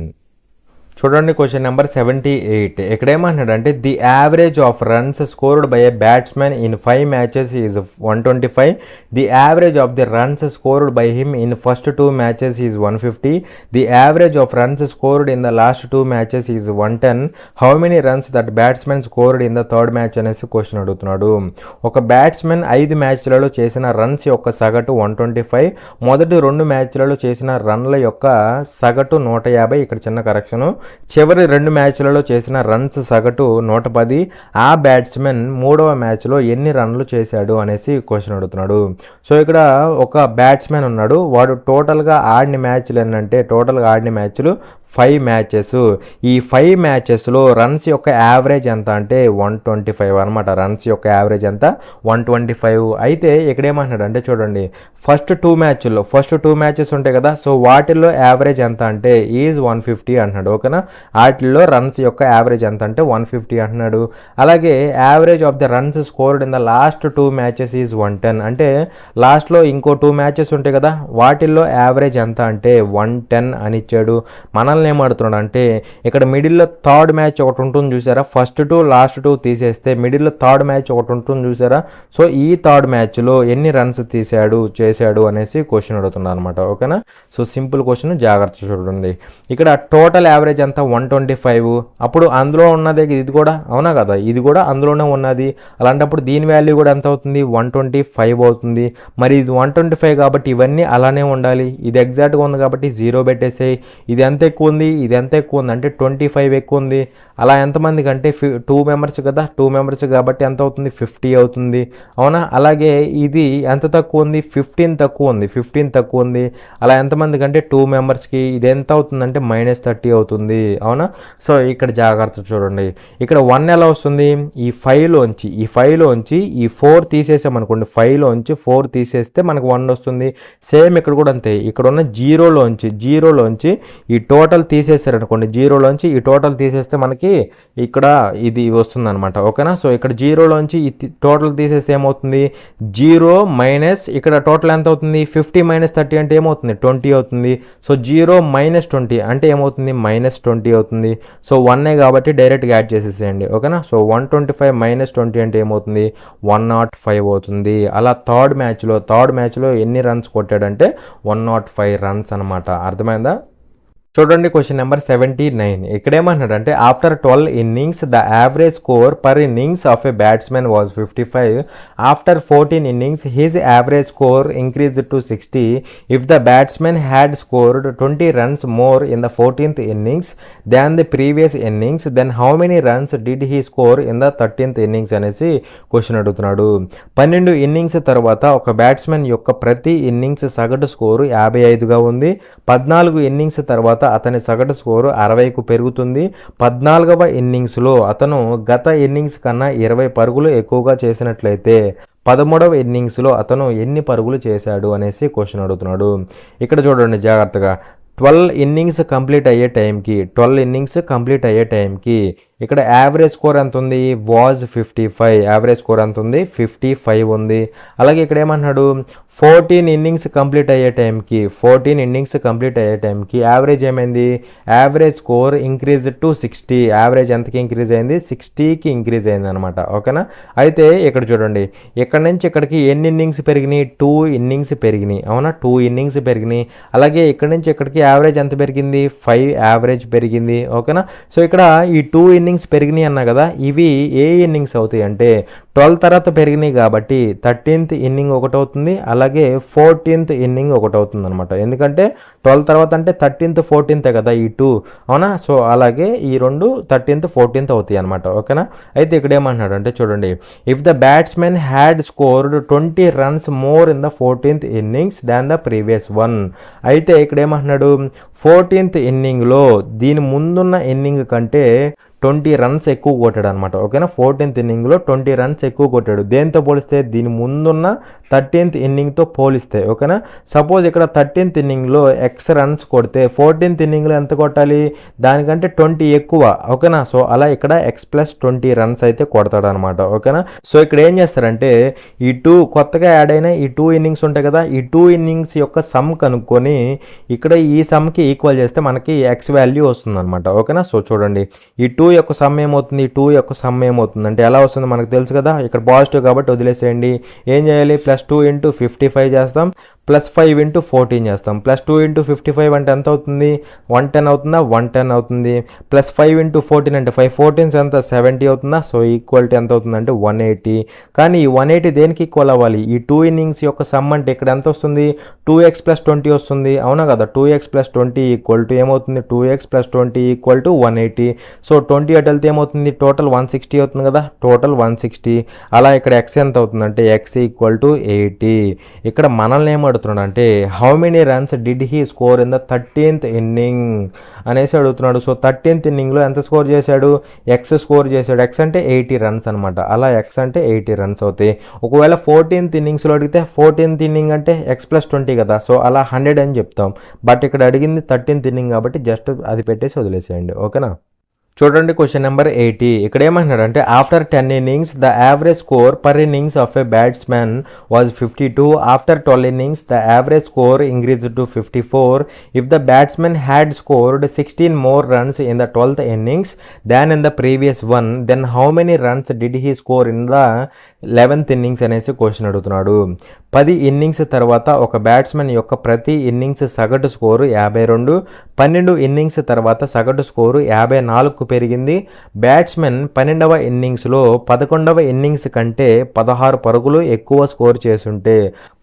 Speaker 1: చూడండి క్వశ్చన్ నెంబర్ 78. ఇక్కడ ఏమంటున్నాడంటే the average of runs scored by a batsmen in 5 matches is 125. The average of the runs scored by him in first 2 matches is 150. The average of runs scored in the last 2 matches is 110. How many runs that batsmen scored in the third match అనేసి question అడుగుతున్నాడు. ఒక batsmen 5 మ్యాచ్లలో చేసిన runs యొక్క సగటు 125. మొదటి 2 మ్యాచ్లలో చేసిన రన్ల యొక్క సగటు 150. ఇక్కడ చిన్న కరెక్షను. చివరి 2 మ్యాచ్లలో చేసిన రన్స్ సగటు 110. ఆ బ్యాట్స్మెన్ 3వ మ్యాచ్లో ఎన్ని రన్లు చేశాడు అనేసి క్వశ్చన్ అడుగుతున్నాడు. సో ఇక్కడ ఒక బ్యాట్స్మెన్ ఉన్నాడు, వాడు టోటల్గా ఆడిన మ్యాచ్లు ఏంటంటే టోటల్గా ఆడిన మ్యాచ్లు 5 మ్యాచెస్. ఈ 5 మ్యాచెస్లో రన్స్ యొక్క యావరేజ్ ఎంత అంటే 125 అనమాట. రన్స్ యొక్క యావరేజ్ ఎంత 125. అయితే ఇక్కడ ఏమంటున్నాడు అంటే చూడండి, ఫస్ట్ 2 మ్యాచెస్ ఉంటాయి కదా. సో వాటిల్లో యావరేజ్ ఎంత అంటే ఈజ్ 150 అంటున్నాడు, ఓకేనా. వాటిల్లో రన్స్ యొక్క యావరేజ్ ఎంత అంటే 150 అంటున్నాడు. అలాగే average of the runs scored in the last 2 matches is 110. అంటే లాస్ట్లో ఇంకో 2 మ్యాచెస్ ఉంటాయి కదా, వాటిల్లో యావరేజ్ ఎంత అంటే 110 అని ఇచ్చాడు. మనల్ని ఏమడుతున్నాడు అంటే ఇక్కడ మిడిల్లో థర్డ్ మ్యాచ్ ఒకటి ఉంటుంది చూసారా, ఫస్ట్ 2 లాస్ట్ 2 తీసేస్తే మిడిల్లో థర్డ్ మ్యాచ్ ఒకటి ఉంటుంది చూసారా. సో ఈ థర్డ్ మ్యాచ్లో ఎన్ని రన్స్ చేశాడు అనేసి క్వశ్చన్ అడుగుతున్నాడు అనమాట, ఓకేనా. సో సింపుల్ క్వశ్చన్, జాగ్రత్త చూడండి. ఇక్కడ టోటల్ యావరేజ్ అంతా 125. అప్పుడు అందులో ఉన్నదే ఇది కూడా, అవునా కదా, ఇది కూడా అందులోనే ఉన్నది. అలాంటప్పుడు దీని వాల్యూ కూడా ఎంత అవుతుంది 125 అవుతుంది. మరి ఇది 125 కాబట్టి ఇవన్నీ అలానే ఉండాలి. ఇది ఎగ్జాక్ట్గా ఉంది కాబట్టి 0 పెట్టేసేయి. ఇది ఎంత ఎక్కువ ఉంది, ఇది ఎంత ఎక్కువ ఉంది అంటే 25 ఎక్కువ ఉంది. అలా ఎంతమందికి అంటే 2 మెంబర్స్ కదా, 2 మెంబర్స్ కాబట్టి ఎంత అవుతుంది 50 అవుతుంది, అవునా. అలాగే ఇది ఎంత తక్కువ ఉంది 15 తక్కువ ఉంది. అలా ఎంతమందికి అంటే 2 మెంబర్స్కి. ఇది ఎంత అవుతుందంటే -30 అవుతుంది, అవునా. సో ఇక్కడ జాగ్రత్త చూడండి, ఇక్కడ 1 ఎలా వస్తుంది, ఈ 5లోంచి ఈ 4 తీసేసామనుకోండి, 5లోంచి 4 తీసేస్తే మనకు 1 వస్తుంది. సేమ్ ఇక్కడ కూడా అంతే, ఇక్కడ ఉన్న జీరోలోంచి ఈ టోటల్ తీసేసారనుకోండి, జీరోలోంచి ఈ టోటల్ తీసేస్తే మనకి ఇక్కడ ఇది వస్తుంది అనమాట, ఓకేనా. సో ఇక్కడ జీరోలోంచి ఈ టోటల్ తీసేస్తే ఏమవుతుంది 0 మైనస్ ఇక్కడ టోటల్ ఎంత అవుతుంది 50 - 30 అంటే ఏమవుతుంది 20 అవుతుంది. సో 0 - 20 అంటే ఏమవుతుంది -20 అవుతుంది. సో 1 కాబట్టి డైరెక్ట్గా యాడ్ చేసేసేయండి, ఓకేనా. సో 125 - 20 అంటే ఏమవుతుంది 105 అవుతుంది. అలా థర్డ్ మ్యాచ్లో ఎన్ని రన్స్ కొట్టాడంటే 105 రన్స్ అనమాట, అర్థమైందా. చూడండి క్వశ్చన్ నెంబర్ 79. ఇక్కడ ఏమంటున్నాడంటే after 12 innings the average score per innings of a batsmen was 55. After 14 innings his average score increased to 60. If the batsmen had scored 20 runs more in the 14th innings than the previous innings then how many runs did he score in the 13th innings అనేసి question అడుగుతున్నాడు. 12 innings తర్వాత ఒక batsmen యొక్క ప్రతి innings సగటు score 55గా ఉంది. 14 innings తర్వాత అతని సగటు స్కోరు 60కు పెరుగుతుంది. 14వ ఇన్నింగ్స్లో అతను గత ఇన్నింగ్స్ కన్నా 20 పరుగులు ఎక్కువగా చేసినట్లయితే 13వ ఇన్నింగ్స్లో అతను ఎన్ని పరుగులు చేశాడు అనేసి క్వశ్చన్ అడుగుతున్నాడు. ఇక్కడ చూడండి జాగ్రత్తగా, 12 innings కంప్లీట్ అయ్యే టైంకి ఇక్కడ యావరేజ్ స్కోర్ ఎంత ఉంది, వాజ్ 55, యావరేజ్ స్కోర్ ఎంత ఉంది, 55 ఉంది. అలాగే ఇక్కడ ఏమన్నాడు, 14 ఇన్నింగ్స్ కంప్లీట్ అయ్యే టైంకి యావరేజ్ ఏమైంది, average score increase to 60, average ఎంతకి ఇంక్రీజ్ అయింది, 60కి ఇంక్రీజ్ అయింది అనమాట. ఓకేనా. అయితే ఇక్కడ చూడండి, ఇక్కడ నుంచి ఇక్కడికి ఎన్ని ఇన్నింగ్స్ పెరిగినాయి, 2 ఇన్నింగ్స్ పెరిగినాయి. అవునా, 2 ఇన్నింగ్స్ పెరిగినాయి. అలాగే ఇక్కడ నుంచి ఇక్కడికి యావరేజ్ ఎంత పెరిగింది, 5 యావరేజ్ పెరిగింది. ఓకేనా. సో ఇక్కడ ఈ 2 ఇన్నింగ్స్ పెరిగినాయి అన్నా కదా, ఇవి ఏ ఇన్నింగ్స్ అవుతాయి అంటే 12 తర్వాత పెరిగినాయి కాబట్టి 13th ఇన్నింగ్ ఒకటి అవుతుంది, అలాగే 14th ఇన్నింగ్ ఒకటి అవుతుంది అనమాట. ఎందుకంటే 12 తర్వాత అంటే 13th 14th కదా ఈ 2. అవునా. సో అలాగే ఈ రెండు 13th 14th అవుతాయి అనమాట. ఓకేనా. అయితే ఇక్కడ ఏమంటున్నాడు అంటే చూడండి, if the batsmen had scored 20 runs more in the 14th innings than the previous one. అయితే ఇక్కడ ఏమంటున్నాడు, 14th ఇన్నింగ్లో దీని ముందున్న ఇన్నింగ్ కంటే 20 రన్స్ ఎక్కువ కొట్టాడు అనమాట. ఓకేనా. 14th ఇన్నింగ్లో 20 రన్స్ ఎక్కువ కొట్టాడు. దేంతో పోలిస్తే, దీని ముందున్న 13th ఇన్నింగ్తో పోలిస్తే. ఓకేనా. సపోజ్ ఇక్కడ 13th ఇన్నింగ్లో ఎక్స్ రన్స్ కొడితే 14th ఇన్నింగ్లో ఎంత కొట్టాలి, దానికంటే 20 ఎక్కువ. ఓకేనా. సో అలా ఇక్కడ ఎక్స్ ప్లస్ 20 రన్స్ అయితే కొడతాడు అనమాట. ఓకేనా. సో ఇక్కడ ఏం చేస్తారంటే, ఈ 2 కొత్తగా యాడ్ అయిన ఈ 2 ఇన్నింగ్స్ ఉంటాయి కదా, ఈ 2 ఇన్నింగ్స్ యొక్క సమ్ కనుక్కొని ఇక్కడ ఈ సమ్కి ఈక్వల్ చేస్తే మనకి ఎక్స్ వాల్యూ వస్తుంది అనమాట. ఓకేనా. సో చూడండి, ఈ 2 యొక్క సమ్ ఏమవుతుంది, 2 యొక్క సమ్ ఏమవుతుంది అంటే ఎలా వస్తుంది మనకు తెలుసు కదా, ఇక్కడ పాజిటివ్ కాబట్టి వదిలేసేయండి. ఏం చేయాలి, +2 × 55 చేస్తాం, +5 × 14 చేస్తాం. +2 × 55 అంటే ఎంత అవుతుంది, 110 అవుతుందా, 110 అవుతుంది. +5 × 14 అంటే 5 14 ఎంత, 70 అవుతుందా. సో ఈక్వాలిటీ ఎంత అవుతుంది అంటే 180. కానీ ఈ 180 దేనికి ఈక్వల్ అవ్వాలి, ఈ 2 ఇన్నింగ్స్ యొక్క సమ్ అంటే ఇక్కడ ఎంత వస్తుంది, 2x + 20 వస్తుంది. అవునా కదా. 2x + 20 = ఏమవుతుంది, 2x + 20 = 180. సో 20 అటు వెళ్తే ఏమవుతుంది, టోటల్ 160 అవుతుంది కదా, టోటల్ 160. అలా ఇక్కడ ఎక్స్ ఎంత అవుతుందంటే x = 80. ఇక్కడ మనల్ని ఏమడుగుతున్నాడు అంటే, how many runs did he score in the 13th inning అనేసి అడుగుతున్నాడు. సో 13th ఇన్నింగ్లో ఎంత స్కోర్ చేశాడు, ఎక్స్ స్కోర్ చేశాడు. ఎక్స్ అంటే 80 రన్స్ అనమాట. అలా ఎక్స్ అంటే 80 రన్స్ అవుతాయి. ఒకవేళ 14th ఇన్నింగ్స్లో అడిగితే 14th ఇన్నింగ్ అంటే x + 20 కదా, సో అలా 100 అని చెప్తాం. బట్ ఇక్కడ అడిగింది 13th ఇన్నింగ్ కాబట్టి జస్ట్ అది పెట్టేసి వదిలేసేయండి. ఓకేనా. చూడండి క్వశ్చన్ నెంబర్ 80. ఇక్కడ ఏమంటున్నాడంటే, after 10 innings the average score per innings of a batsmen was 52. After 12 innings the average score increase to 54. If the batsmen had scored 16 more runs in the 12th innings than in the previous one, then how many runs did he score in the 11th innings అనేసి question అడుగుతున్నాడు. 10 innings తర్వాత ఒక batsmen యొక్క ప్రతి innings సగటు score 52, 12 innings తర్వాత సగటు score 54కు పెరిగింది. బ్యాట్స్మెన్ 12వ ఇన్నింగ్స్లో 11వ ఇన్నింగ్స్ కంటే 16 పరుగులు ఎక్కువ స్కోర్ చేసుంటే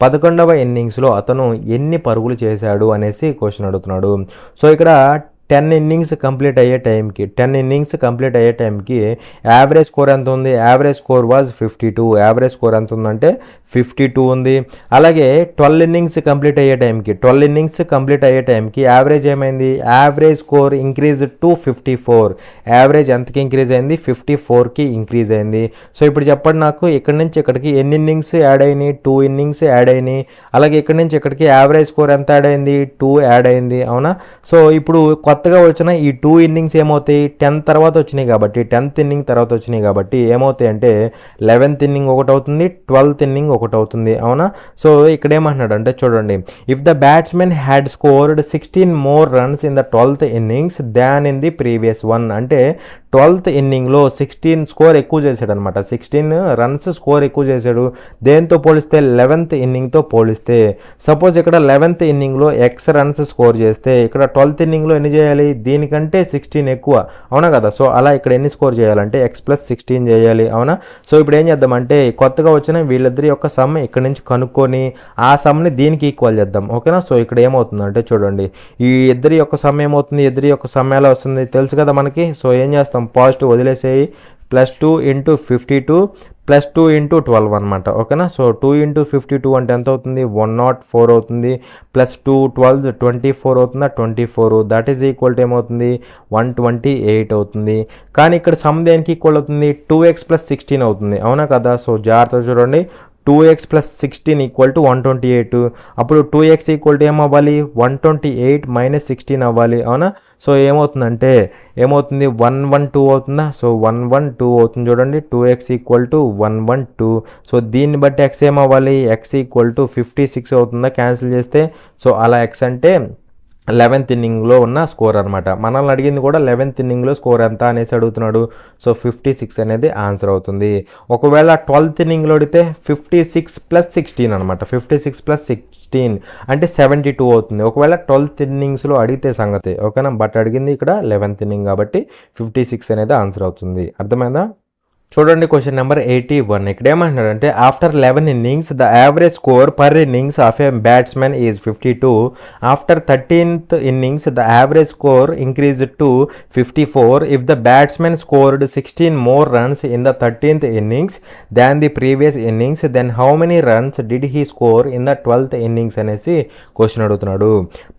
Speaker 1: 11వ ఇన్నింగ్స్లో అతను ఎన్ని పరుగులు చేశాడు అనేసి క్వశ్చన్ అడుగుతున్నాడు. సో ఇక్కడ 10 ఇన్నింగ్స్ కంప్లీట్ అయ్యే టైంకి యావరేజ్ స్కోర్ ఎంత ఉంది, average score was 52. Average score ఎంత ఉందంటే 52 ఉంది. అలాగే 12 ఇన్నింగ్స్ కంప్లీట్ అయ్యే టైంకి యావరేజ్ ఏమైంది, average score increase to 54. Average ఎంతకి ఇంక్రీజ్ అయింది, 54కి ఇంక్రీజ్ అయింది. సో ఇప్పుడు చెప్పండి నాకు, ఇక్కడ నుంచి ఇక్కడికి ఎన్ని ఇన్నింగ్స్ యాడ్ అయినాయి, 2 ఇన్నింగ్స్ యాడ్ అయినాయి. అలాగే ఇక్కడ నుంచి ఇక్కడికి యావరేజ్ స్కోర్ ఎంత యాడ్ అయింది, 2 యాడ్ అయింది. అవునా. సో ఇప్పుడు కొత్తగా వచ్చిన ఈ 2 ఇన్నింగ్స్ ఏమవుతాయి, 10 తర్వాత వచ్చినాయి కాబట్టి, 10th ఇన్నింగ్ తర్వాత వచ్చినాయి కాబట్టి ఏమవుతాయి అంటే 11th ఇన్నింగ్ ఒకటి అవుతుంది, 12th ఇన్నింగ్ ఒకటి అవుతుంది. అవునా. సో ఇక్కడ ఏమంటున్నాడు అంటే చూడండి, if the batsmen had scored 16 more runs in the 12th innings than in the previous one, అంటే 12th ఇన్నింగ్లో 16 స్కోర్ ఎక్కువ చేశాడు అనమాట. 16 రన్స్ స్కోర్ ఎక్కువ చేశాడు. దేంతో పోలిస్తే, 11th ఇన్నింగ్తో పోలిస్తే. సపోజ్ ఇక్కడ 11th ఇన్నింగ్లో ఎక్స్ రన్స్ స్కోర్ చేస్తే ఇక్కడ 12th ఇన్నింగ్లో ఎన్ని చేయాలి, దీనికంటే 16 ఎక్కువ. అవునా కదా. సో అలా ఇక్కడ ఎన్ని స్కోర్ చేయాలంటే x + 16 చేయాలి. అవునా. సో ఇప్పుడు ఏం చేద్దామంటే, కొత్తగా వచ్చిన వీళ్ళిద్దరి యొక్క సమ్ ఇక్కడ నుంచి కనుక్కొని ఆ సమ్ని దీనికి ఈక్వల్ చేద్దాం. ఓకేనా. సో ఇక్కడ ఏమవుతుందంటే చూడండి, ఈ ఇద్దరి యొక్క సమ్ ఏమవుతుంది, ఇద్దరి యొక్క సమ్ ఎలా వస్తుంది తెలుసు కదా మనకి. సో ఏం చేస్తాం, పాజిటివ్ వదిలేసేయి, +2 × 52 +2 × 12 అనమాట. ఓకేనా. సో 2 × 52 అంటే ఎంత అవుతుంది, 104 అవుతుంది. +2 12 24 అవుతుందా, 24. దట్ ఈజ్ ఈక్వల్ టు ఏమవుతుంది, 128 అవుతుంది. కానీ ఇక్కడ సమ్ దేనికి ఈక్వల్ అవుతుంది, 2x + 16 అవుతుంది. అవునా కదా. సో జాగ్రత్తగా చూడండి, 2x ప్లస్ 16 ఈక్వల్ టు 128. అప్పుడు 2x ఈక్వల్ టు ఏమవ్వాలి 128 మైనస్ 16 అవ్వాలి, అవునా? సో ఏమవుతుంది 112 అవుతుందా? సో 112 అవుతుంది చూడండి. 2x equal to 112. సో దీన్ని బట్టి x ఏమవ్వాలి, x ఈక్వల్ టు 56 అవుతుందా క్యాన్సిల్ చేస్తే? సో అలా x అంటే 11th ఇన్నింగ్లో ఉన్న స్కోర్ అనమాట. మనల్ని అడిగింది కూడా 11th ఇన్నింగ్లో స్కోర్ ఎంత అనేసి అడుగుతున్నాడు. సో 56 అనేది ఆన్సర్ అవుతుంది. ఒకవేళ 12th ఇన్నింగ్లో అడిగితే 56 ప్లస్ 16 అనమాట. 56 ప్లస్ 16 అంటే 72 అవుతుంది. ఒకవేళ 12th ఇన్నింగ్స్లో అడిగితే సంగతి, ఓకేనా? బట్ అడిగింది ఇక్కడ 11th ఇన్నింగ్ కాబట్టి 56 అనేది ఆన్సర్ అవుతుంది. అర్థమైందా? చూడండి క్వశ్చన్ నెంబర్ 81. ఇక్కడ ఏమంటున్నాడంటే after 11 innings the average score per innings of a batsmen is 52. After 13th innings the average score increased to 54 if the batsmen scored 16 more runs in the 13th innings than the previous innings, then how many runs did he score in the 12th innings అనేసి question అడుగుతున్నాడు.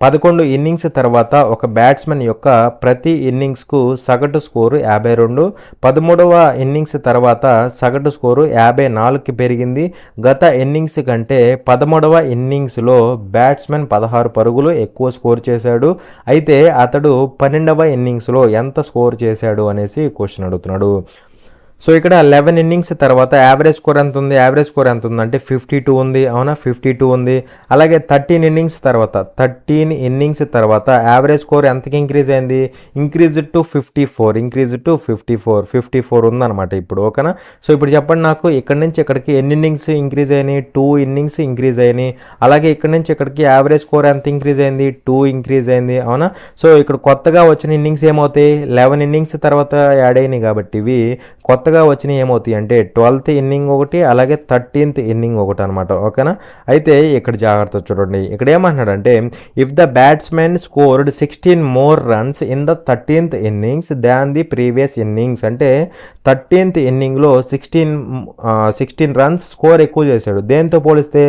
Speaker 1: 11 innings తర్వాత ఒక batsmen యొక్క ప్రతి ఇన్నింగ్స్కు సగటు score 52. 13వ innings తర్వాత సగటు score 54కి పెరిగింది. గత ఇన్నింగ్స్ కంటే 13వ ఇన్నింగ్స్లో బ్యాట్స్మెన్ 16 పరుగులు ఎక్కువ స్కోర్ చేశాడు. అయితే అతడు 12వ ఇన్నింగ్స్లో ఎంత స్కోర్ చేశాడు అనేసి క్వశ్చన్ అడుగుతున్నాడు. సో ఇక్కడ 11 ఇన్నింగ్స్ తర్వాత యావరేజ్ స్కోర్ ఎంత ఉంది? యావరేజ్ స్కోర్ ఎంత ఉంది అంటే 52 ఉంది, అవునా? 52 ఉంది. అలాగే 13 ఇన్నింగ్స్ తర్వాత యావరేజ్ స్కోర్ ఎంతకి ఇంక్రీజ్ అయింది? Increase to 54. 54 ఉందన్నమాట ఇప్పుడు, ఓకేనా? సో ఇప్పుడు చెప్పండి నాకు, ఇక్కడ నుంచి ఇక్కడికి ఎన్ని ఇన్నింగ్స్ ఇంక్రీజ్ అయినాయి? 2 ఇన్నింగ్స్ ఇంక్రీజ్ అయినాయి. అలాగే ఇక్కడ నుంచి ఇక్కడికి యావరేజ్ స్కోర్ ఎంత ఇంక్రీజ్ అయింది? 2 ఇంక్రీజ్ అయింది, అవునా? సో ఇక్కడ కొత్తగా వచ్చిన ఇన్నింగ్స్ ఏమవుతాయి? 11 ఇన్నింగ్స్ తర్వాత యాడ్ అయినాయి కాబట్టి ఇవి కొత్తగా వచ్చినవి ఏమవుతాయి అంటే 12th ఇన్నింగ్ ఒకటి, అలాగే 13th ఇన్నింగ్ ఒకటి అనమాట, ఓకేనా? అయితే ఇక్కడ జాగ్రత్త చూడండి. ఇక్కడ ఏమంటున్నాడంటే if the batsmen scored 16 more runs in the 13th innings than the previous innings, అంటే 13th ఇన్నింగ్లో 16 రన్స్ స్కోర్ ఎక్కువ చేశాడు. దేంతో పోలిస్తే?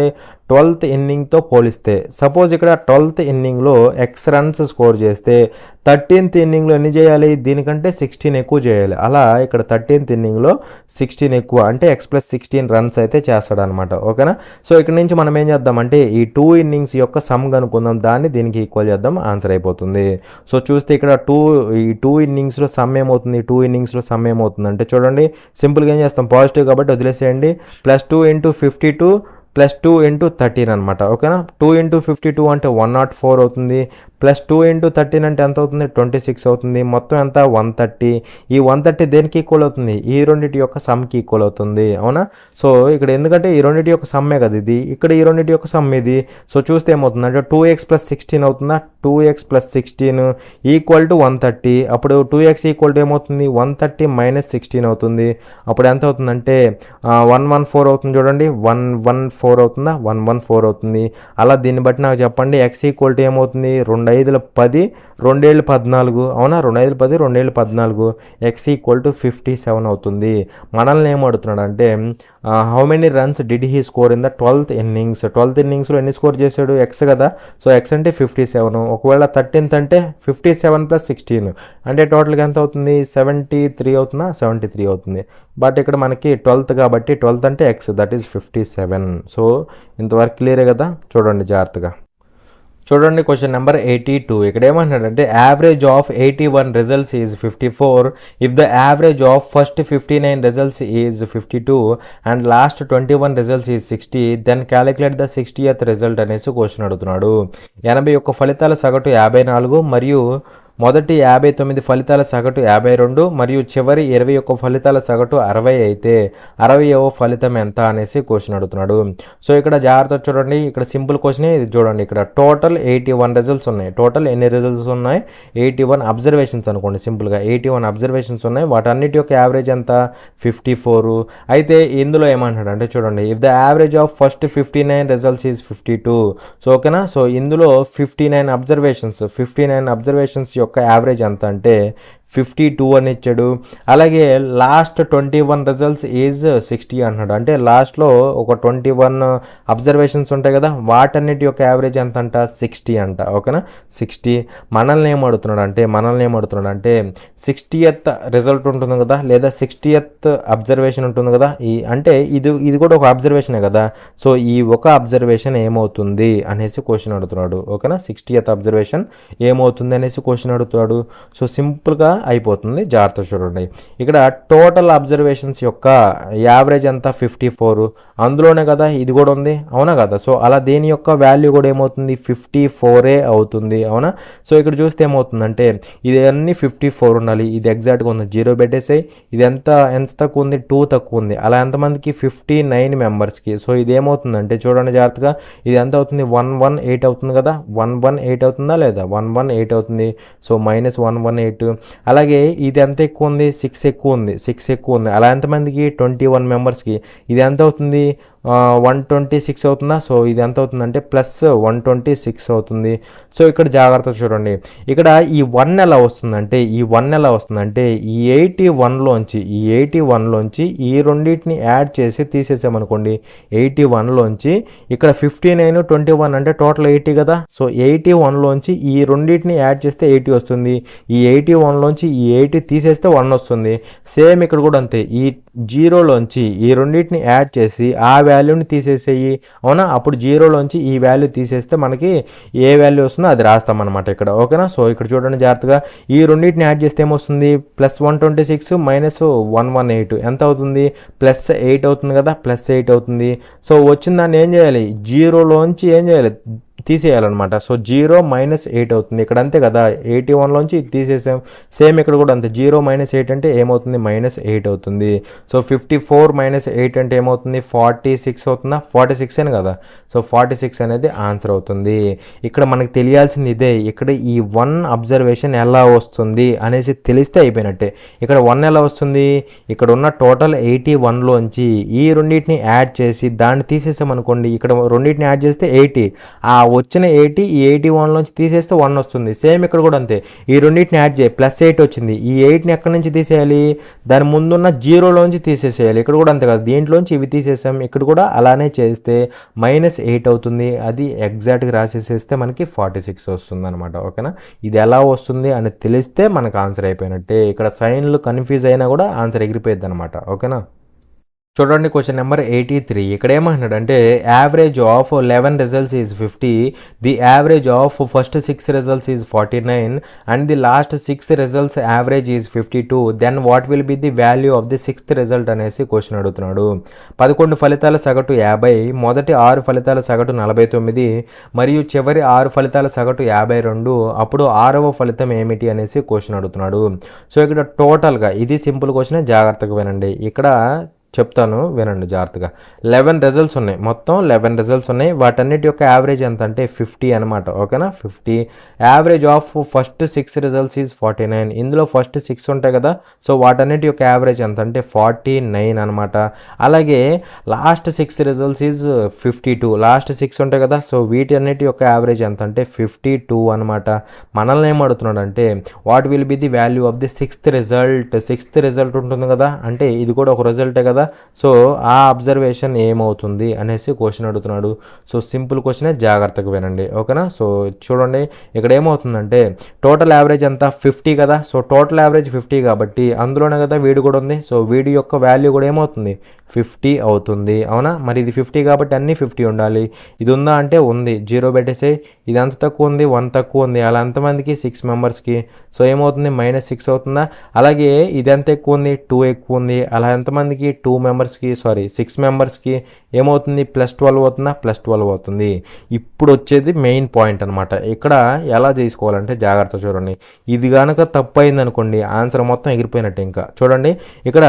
Speaker 1: 12th ఇన్నింగ్తో పోలిస్తే. సపోజ్ ఇక్కడ 12th ఇన్నింగ్లో ఎక్స్ రన్స్ స్కోర్ చేస్తే 13th ఇన్నింగ్లో ఎన్ని చేయాలి? దీనికంటే 16 ఎక్కువ చేయాలి. అలా ఇక్కడ 13th ఇన్నింగ్లో 16 ఎక్కువ అంటే x ప్లస్ 16 రన్స్ అయితే చేస్తాడనమాట, ఓకేనా? సో ఇక్కడ నుంచి మనం ఏం చేద్దామంటే ఈ 2 ఇన్నింగ్స్ యొక్క సమ్ కనుక్కుందాం, దాన్ని దీనికి ఈక్వల్ చేద్దాం, ఆన్సర్ అయిపోతుంది. సో చూస్తే ఇక్కడ ఈ 2 ఇన్నింగ్స్లో సమ్ ఏమవుతుంది? 2 ఇన్నింగ్స్లో సమ్ ఏమవుతుంది అంటే చూడండి, సింపుల్గా ఏం చేస్తాం, పాజిటివ్ కాబట్టి వదిలేసేయండి. +2 × 52 +2 × 13 అనమాట, ఓకేనా? 2 × 52 అంటే 104 అవుతుంది. +2 × 13 అంటే ఎంత అవుతుంది? 26 అవుతుంది. మొత్తం ఎంత? 130. ఈ 130 దేనికి ఈక్వల్ అవుతుంది? ఈ రెండింటి యొక్క సమ్కి ఈక్వల్ అవుతుంది, అవునా? సో ఇక్కడ ఎందుకంటే ఈ రెండింటి యొక్క సమ్మే కదా ఇది, ఇక్కడ ఈ రెండింటి యొక్క సమ్ ఇది. సో చూస్తే ఏమవుతుంది అంటే 2x + 16 అవుతుందా? 2x + 16 equal to 130. అప్పుడు 2x ఈక్వల్ టు ఏమవుతుంది? 130 మైనస్ 16 అవుతుంది. అప్పుడు ఎంత అవుతుందంటే 114 అవుతుంది చూడండి. 114 అవుతుందా? 114 అవుతుంది. అలా దీన్ని బట్టి నాకు చెప్పండి x ఈక్వల్ టు ఏమవుతుంది? 2 5 10, 2 7 14, అవునా? 2 5 10, 2 7 14. x ఈక్వల్ టు 57 అవుతుంది. మనల్ని ఏం అడుగుతున్నాడు అంటే how many runs did he score in the 12th innings? 12th ఇన్నింగ్స్లో ఎన్ని స్కోర్ చేశాడు? x కదా. సో x అంటే 57. ఒకవేళ 13th అంటే 57 + 16 అంటే టోటల్గా ఎంత అవుతుంది? 73 అవుతుందా? 73 అవుతుంది. బట్ ఇక్కడ మనకి 12th కాబట్టి 12th అంటే x, దట్ ఈస్ 57. సో ఇంతవరకు క్లియరే కదా? చూడండి జాగ్రత్తగా. చూడండి క్వశ్చన్ నెంబర్ 82. ఇక్కడ ఏమంటున్నాడంటే average of 81 results is 54 if the average of first 59 results is 52 and last 21 results is 60 then calculate the 60th result అనేసి క్వశ్చన్ అడుగుతున్నాడు. 81 ఫలితాల సగటు 54 మరియు మొదటి 59 ఫలితాల సగటు 52 మరియు చివరి 21 ఫలితాల సగటు 60 అయితే 60వ ఫలితం ఎంత అనేసి క్వశ్చన్ అడుగుతున్నాడు. సో ఇక్కడ జాగ్రత్త చూడండి, ఇక్కడ సింపుల్ క్వశ్చన్ ఇది చూడండి. ఇక్కడ టోటల్ 81 రిజల్ట్స్ ఉన్నాయి. టోటల్ ఎన్ని రిజల్ట్స్ ఉన్నాయి? 81 అబ్జర్వేషన్స్ అనుకోండి, సింపుల్గా 81 అబ్జర్వేషన్స్ ఉన్నాయి. వాటన్నిటి యొక్క యావరేజ్ ఎంత? 54. అయితే ఇందులో ఏమంటాడు అంటే చూడండి, if the average of first 59 results is 52. So ఓకేనా? సో ఇందులో 59 అబ్జర్వేషన్స్ యొక్క యావరేజ్ ఎంత అంటే 52 అని ఇచ్చాడు. అలాగే లాస్ట్ 21 రిజల్ట్స్ ఈజ్ 60 అంటున్నాడు. అంటే లాస్ట్లో ఒక 21 అబ్జర్వేషన్స్ ఉంటాయి కదా, వాటన్నిటి యొక్క యావరేజ్ ఎంత అంట 60 అంట. ఓకేనా, 60. మనల్ని ఏమడుగుతున్నాడు అంటే 60th రిజల్ట్ ఉంటుంది కదా, లేదా 60th అబ్జర్వేషన్ ఉంటుంది కదా, అంటే ఇది కూడా ఒక అబ్జర్వేషనే కదా. సో ఈ ఒక అబ్జర్వేషన్ ఏమవుతుంది అనేసి క్వశ్చన్ అడుగుతున్నాడు. ఓకేనా, 60th అబ్జర్వేషన్ ఏమవుతుంది అనేసి క్వశ్చన్ అడుగుతాడు. సో సింపుల్గా అయిపోతుంది, జాగ్రత్త చూడండి. ఇక్కడ టోటల్ అబ్జర్వేషన్స్ యొక్క యావరేజ్ అంతా 54, అందులోనే కదా ఇది కూడా ఉంది, అవునా కదా. సో అలా దేని యొక్క వాల్యూ కూడా ఏమవుతుంది 54 అవుతుంది, అవునా. సో ఇక్కడ చూస్తే ఏమవుతుందంటే ఇది అన్ని 54 ఉండాలి, ఇది ఎగ్జాక్ట్గా ఉంది, 0 పెట్టేసాయి. ఇది ఎంత తక్కువ ఉంది, 2 తక్కువ ఉంది. అలా ఎంతమందికి 59 మెంబర్స్కి. సో ఇది ఏమవుతుందంటే చూడండి జాగ్రత్తగా, ఇది ఎంత అవుతుంది 118 అవుతుంది కదా, 118 అవుతుందా లేదా, 118 అవుతుంది. సో -118. అలాగే ఇది ఎంత ఎక్కువ ఉంది, 6 ఎక్కువ ఉంది. అలా ఎంతమందికి 21 మెంబర్స్కి. ఇది ఎంత అవుతుంది 126 అవుతుందా. సో ఇది ఎంత అవుతుందంటే +126 అవుతుంది. సో ఇక్కడ జాగ్రత్త చూడండి, ఇక్కడ ఈ 1 ఎలా వస్తుందంటే ఈ 81లోంచి ఈ రెండింటిని యాడ్ చేసి తీసేసామనుకోండి, 81లోంచి ఇక్కడ 59 21 అంటే టోటల్ 80 కదా. సో 81లోంచి ఈ రెండింటిని యాడ్ చేస్తే 80 వస్తుంది. ఈ 81లోంచి ఈ 80 తీసేస్తే 1 వస్తుంది. సేమ్ ఇక్కడ కూడా అంతే, ఈ 0లోంచి ఈ రెండింటిని యాడ్ చేసి ఆ వాల్యూని తీసేసేయి, అవునా. అప్పుడు 0లోంచి ఈ వాల్యూ తీసేస్తే మనకి ఏ వాల్యూ వస్తుందో అది రాస్తామన్నమాట ఇక్కడ. ఓకేనా. సో ఇక్కడ చూడండి జాగ్రత్తగా, ఈ రెండింటిని యాడ్ చేస్తే ఏమొస్తుంది +126 -118 ఎంత అవుతుంది +8 అవుతుంది కదా, +8 అవుతుంది. సో వచ్చిన దాన్ని ఏం చేయాలి, 0లోంచి ఏం చేయాలి తీసేయాలన్నమాట. సో 0 -8 అవుతుంది. ఇక్కడ అంతే కదా, 81లోంచి తీసేసాం. సేమ్ ఇక్కడ కూడా అంతే, 0 -8 అంటే ఏమవుతుంది -8 అవుతుంది. సో 54 -8 అంటే ఏమవుతుంది 46 అవుతుందా, 46 అని కదా. సో 46 అనేది ఆన్సర్ అవుతుంది. ఇక్కడ మనకు తెలియాల్సింది ఇదే, ఇక్కడ ఈ 1 అబ్జర్వేషన్ ఎలా వస్తుంది అనేసి తెలిస్తే అయిపోయినట్టే. ఇక్కడ 1 ఎలా వస్తుంది, ఇక్కడ ఉన్న టోటల్ 81లోంచి ఈ రెండింటిని యాడ్ చేసి దాన్ని తీసేసామనుకోండి, ఇక్కడ రెండింటిని యాడ్ చేస్తే 80, ఆ వచ్చిన 80 ఈ 81లోంచి తీసేస్తే 1 వస్తుంది. సేమ్ ఇక్కడ కూడా అంతే, ఈ రెండింటిని యాడ్ చేయి +8 వచ్చింది, ఈ 8ని ఎక్కడి నుంచి తీసేయాలి, దాని ముందున్న 0లోంచి తీసేసేయాలి. ఇక్కడ కూడా అంతే కదా, దీంట్లోంచి ఇవి తీసేసాం, ఇక్కడ కూడా అలానే చేస్తే -8 అవుతుంది. అది ఎగ్జాక్ట్గా రాసేసేస్తే మనకి 46 వస్తుంది అనమాట. ఓకేనా, ఇది ఎలా వస్తుంది అని తెలిస్తే మనకు ఆన్సర్ అయిపోయినట్టే. ఇక్కడ సైన్లు కన్ఫ్యూజ్ అయినా కూడా ఆన్సర్ ఎగిరిపోయింది అనమాట. ఓకేనా. చూడండి క్వశ్చన్ నెంబర్ 83. ఇక్కడ ఏమంటున్నాడంటే average of 11 results is 50, the average of first 6 results is 49 and the last 6 results average is 52, then what will be the value of the 6th result అనేసి క్వశ్చన్ అడుగుతున్నాడు. 11 ఫలితాల సగటు 50, మొదటి 6 ఫలితాల సగటు 49 మరియు చివరి 6 ఫలితాల సగటు 52, అప్పుడు 6వ ఫలితం ఏమిటి అనేసి క్వశ్చన్ అడుగుతున్నాడు. సో ఇక్కడ టోటల్గా ఇది సింపుల్ క్వశ్చన్, జాగ్రత్తగా వినండి. ఇక్కడ చెప్తాను వినండి జాగ్రత్తగా. 11 రిజల్ట్స్ ఉన్నాయి, మొత్తం 11 రిజల్ట్స్ ఉన్నాయి. వాటన్నిటి యొక్క యావరేజ్ ఎంత అంటే 50 అనమాట. ఓకేనా, 50. Average of first 6 results is 49. ఇందులో ఫస్ట్ 6 ఉంటాయి కదా, సో వాటన్నిటి యొక్క యావరేజ్ ఎంత అంటే 49 అనమాట. అలాగే లాస్ట్ 6 రిజల్ట్స్ ఈజ్ 52. లాస్ట్ 6 ఉంటాయి కదా, సో వీటన్నిటి యొక్క యావరేజ్ ఎంత అంటే 52 అనమాట. మనల్ని ఏం అడుగుతున్నాడు అంటే what will be the value of the 6th result ఉంటుంది కదా, అంటే ఇది కూడా ఒక రిజల్టే కదా. సో ఆ అబ్జర్వేషన్ ఏమవుతుంది అనేసి క్వశ్చన్ అడుగుతున్నాడు. సో సింపుల్ క్వశ్చనే, జాగ్రత్తగా వినండి. ఓకేనా. సో చూడండి ఇక్కడ ఏమవుతుందంటే టోటల్ యావరేజ్ అంతా 50 కదా. సో టోటల్ యావరేజ్ 50 కాబట్టి అందులోనే కదా వీడి కూడా ఉంది. సో వీడి యొక్క వాల్యూ కూడా ఏమవుతుంది 50 అవుతుంది, అవునా. మరి ఇది 50 కాబట్టి అన్నీ 50 ఉండాలి. ఇది ఉందా అంటే ఉంది, 0 పెట్టేసే. ఇది ఎంత తక్కువ ఉంది, 1 తక్కువ ఉంది. అలా ఎంతమందికి 6 మెంబర్స్కి. సో ఏమవుతుంది -6 అవుతుందా. అలాగే ఇది ఎంత ఎక్కువ ఉంది, 2 ఎక్కువ ఉంది. అలా ఎంతమందికి 2 మెంబర్స్కి, సారీ 6 మెంబర్స్కి ఏమవుతుంది +12 అవుతుందా, +12 అవుతుంది. ఇప్పుడు వచ్చేది మెయిన్ పాయింట్ అనమాట. ఇక్కడ ఎలా చేసుకోవాలంటే జాగ్రత్త చూడండి. ఇది కనుక తప్పు అయింది అనుకోండి ఆన్సర్ మొత్తం ఎగిరిపోయినట్టు. ఇంకా చూడండి ఇక్కడ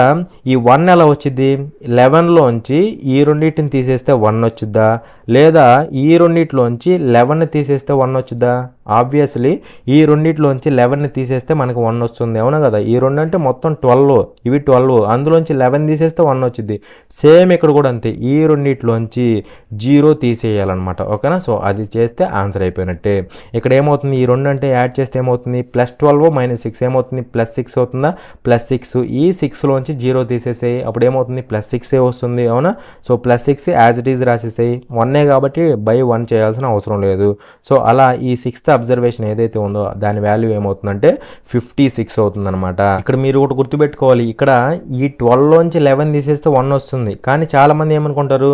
Speaker 1: ఈ 1 ఎలా వచ్చింది, 11లోంచి ఈ రెండింటిని తీసేస్తే 1 వచ్చిద్దా, లేదా ఈ రెండింటిలోంచి 11ని తీసేస్తే 1 వచ్చిద్దా, ఆబ్వియస్లీ ఈ రెండిట్లోంచి 11ని తీసేస్తే మనకు 1 వస్తుంది, అవునా కదా. ఈ రెండు అంటే మొత్తం 12, ఇవి 12, అందులోంచి 11 తీసేస్తే 1 వచ్చింది. సేమ్ ఇక్కడ కూడా అంతే, ఈ రెండిట్లోంచి 0 తీసేయాలన్నమాట, ఓకేనా. సో అది చేస్తే ఆన్సర్ అయిపోయినట్టే. ఇక్కడ ఏమవుతుంది, ఈ రెండు అంటే యాడ్ చేస్తే ఏమవుతుంది, +12 -6 ఏమవుతుంది, +6 అవుతుందా, +6. ఈ 6లోంచి 0 తీసేసేయి, అప్పుడు ఏమవుతుంది, +6 వస్తుంది, అవునా. సో +6 యాజ్ ఇట్ ఈజ్ రాసేసేయి, 1 కాబట్టి బై 1 చేయాల్సిన అవసరం లేదు. సో అలా ఈ 6th అబ్జర్వేషన్ ఏదైతే ఉందో దాని వాల్యూ ఏమవుతుందంటే 56 అవుతుందన్నమాట. ఇక్కడ మీరు ఒకటి గుర్తుపెట్టుకోవాలి, ఇక్కడ ఈ 12లోంచి 11 తీసేస్తే 1 వస్తుంది, కానీ చాలామంది ఏమనుకుంటారు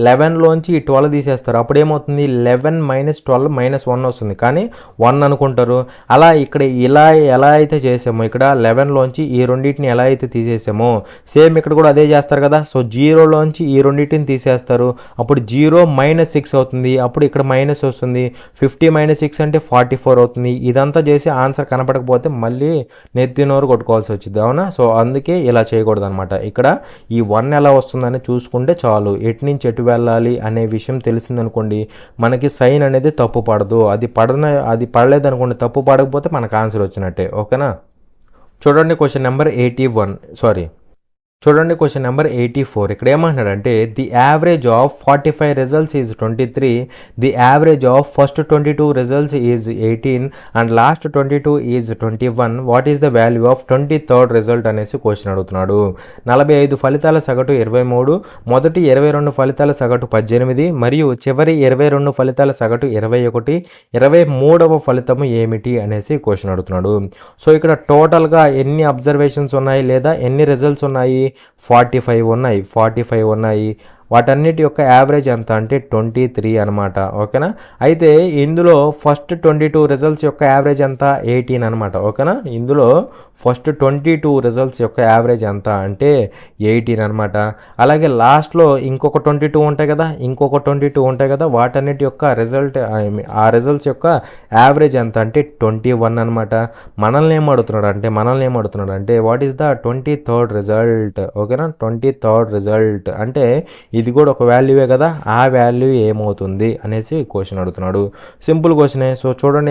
Speaker 1: 11లోంచి ఈ 12 తీసేస్తారు, అప్పుడు ఏమవుతుంది 11 - 12 -1 వస్తుంది, కానీ 1 అనుకుంటారు. అలా ఇక్కడ ఇలా ఎలా అయితే చేసామో, ఇక్కడ 11లోంచి ఈ రెండింటిని ఎలా అయితే తీసేసామో సేమ్ ఇక్కడ కూడా అదే చేస్తారు కదా. సో 0లోంచి ఈ రెండింటిని తీసేస్తారు, అప్పుడు 0 - 6 అవుతుంది, అప్పుడు ఇక్కడ మైనస్ వస్తుంది. 50 - 6 అంటే 44 అవుతుంది. ఇదంతా చేసి ఆన్సర్ కనపడకపోతే మళ్ళీ నెత్తినోరు కొట్టుకోవాల్సి వచ్చింది, అవునా. సో అందుకే ఇలా చేయకూడదు అనమాట. ఇక్కడ ఈ 1 ఎలా వస్తుందని చూసుకుంటే చాలు, ఎటు నుంచి ఎటు వెళ్ళాలి అనే విషయం తెలిసిందనుకోండి, మనకి సైన్ అనేది తప్పు పడదు. అది పడలేదనుకోండి, తప్పు పడకపోతే మనకు ఆన్సర్ వచ్చినట్టే, ఓకేనా. చూడండి క్వశ్చన్ నెంబర్ 84. ఇక్కడ ఏమంటున్నాడంటే the average of 45 results is 23, the average of first 22 results is 18 and last 22 is 21. What is the value of 23rd result అనేసి క్వశ్చన్ అడుగుతున్నాడు. 45 ఫలితాల సగటు 23, మొదటి 22 ఫలితాల సగటు 18 మరియు చివరి 22 ఫలితాల సగటు 21, 23వ ఫలితము ఏమిటి అనేసి క్వశ్చన్ అడుగుతున్నాడు. సో ఇక్కడ టోటల్గా ఎన్ని అబ్జర్వేషన్స్ ఉన్నాయి లేదా ఎన్ని రిజల్ట్స్ ఉన్నాయి, 45 ఉన్నాయి. వాటన్నిటి యొక్క యావరేజ్ ఎంత అంటే 23 అనమాట, ఓకేనా. అయితే ఇందులో ఫస్ట్ 22 రిజల్ట్స్ యొక్క యావరేజ్ ఎంత 18 అనమాట, ఓకేనా. ఇందులో ఫస్ట్ 22 రిజల్ట్స్ యొక్క యావరేజ్ ఎంత అంటే 18 అనమాట. అలాగే లాస్ట్లో ఇంకొక 22 ఉంటాయి కదా, వాటన్నిటి యొక్క ఆ రిజల్ట్స్ యొక్క యావరేజ్ ఎంత అంటే 21 అనమాట. మనల్ని ఏమడుతున్నాడు అంటే what is the 23rd result, ఓకేనా. 23rd రిజల్ట్ అంటే ఇది కూడా ఒక వాల్యూవే కదా, ఆ వాల్యూ ఏమవుతుంది అనేసి క్వశ్చన్ అడుగుతున్నాడు. సింపుల్ క్వశ్చనే. సో చూడండి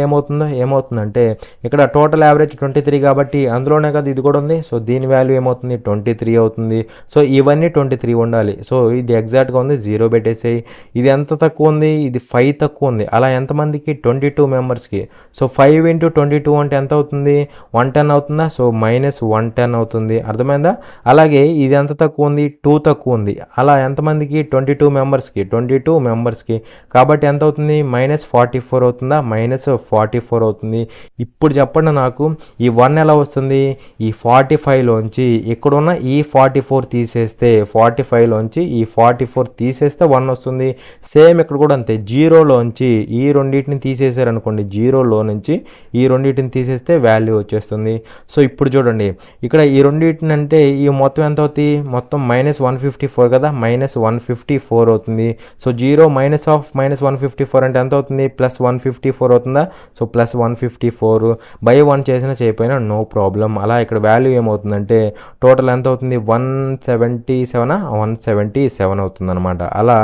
Speaker 1: ఏమవుతుందంటే ఇక్కడ టోటల్ యావరేజ్ 23 కాబట్టి అందులోనే కదా ఇది కూడా ఉంది. సో దీని వాల్యూ ఏమవుతుంది 23 అవుతుంది. సో ఇవన్నీ 23 ఉండాలి. సో ఇది ఎగ్జాక్ట్గా ఉంది, 0 పెట్టేసేయి. ఇది ఎంత తక్కువ ఉంది, ఇది 5 తక్కువ ఉంది. అలా ఎంతమందికి 22 మెంబర్స్కి. సో 5 × 22 అంటే ఎంత అవుతుంది, 110 అవుతుందా. సో -110 అవుతుంది, అర్థమైందా. అలాగే ఇది ఎంత తక్కువ ఉంది, 2 తక్కువ ఉంది. అలా ఎంతమందికి 22 మెంబర్స్కి కాబట్టి ఎంత అవుతుంది -44 అవుతుందా, -44 అవుతుంది. ఇప్పుడు చెప్పండి నాకు ఈ 1 ఎలా వస్తుంది, ఈ 45లోంచి ఇక్కడున్న ఈ 44 తీసేస్తే 45లోంచి ఈ 44 తీసేస్తే 1 వస్తుంది. సేమ్ ఇక్కడ కూడా అంతే, 0లోంచి ఈ రెండింటిని తీసేసారనుకోండి, 0లో నుంచి ఈ రెండింటిని తీసేస్తే వాల్యూ వచ్చేస్తుంది. సో ఇప్పుడు చూడండి ఇక్కడ ఈ రెండింటిని అంటే ఈ మొత్తం ఎంత అవుతుంది, మొత్తం -154 కదా, -154 అవుతుంది. సో 0 -154 అంటే ఎంత అవుతుంది, +154 అవుతుందా. సో +154 బై 1 చేసినా చేయకపోయినా నో ప్రాబ్లం. అలా ఇక్కడ వాల్యూ ఏమవుతుందంటే టోటల్ ఎంత అవుతుంది 177 అవుతుంది అనమాట. అలా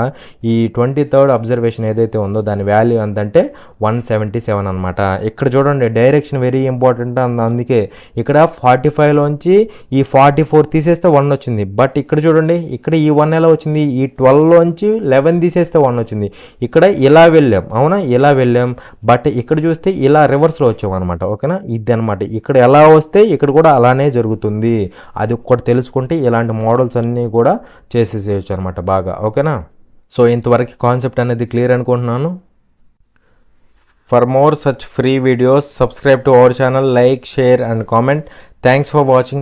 Speaker 1: ఈ 23rd అబ్జర్వేషన్ ఏదైతే ఉందో దాని వాల్యూ ఎంతంటే 177 అనమాట. ఇక్కడ చూడండి డైరెక్షన్ వెరీ ఇంపార్టెంట్, అందుకే ఇక్కడ 45లోంచి ఈ 44 తీసేస్తే 1 వచ్చింది. బట్ ఇక్కడ చూడండి ఇక్కడ ఈ 1 ఎలా వచ్చింది, ఈ 12లోంచి 11 తీసేస్తే 1 వచ్చింది. ఇక్కడ ఇలా వెళ్ళాం, అవునా, ఇలా వెళ్ళాం. బట్ ఇక్కడ చూస్తే ఇలా రివర్స్లో వచ్చాం అనమాట, ఓకేనా. ఇది అనమాట, ఇక్కడ ఎలా వస్తే ఇక్కడ కూడా అలానే జరుగుతుంది. అది ఒక్కటి తెలుసుకుంటే ఇలాంటి మోడల్స్ అన్నీ కూడా చేసేసేయచ్చు అనమాట బాగా, ఓకేనా. సో ఇంతవరకు కాన్సెప్ట్ అనేది క్లియర్ అనుకుంటున్నాను. For more such free videos subscribe to our channel, like, share and comment. Thanks for watching.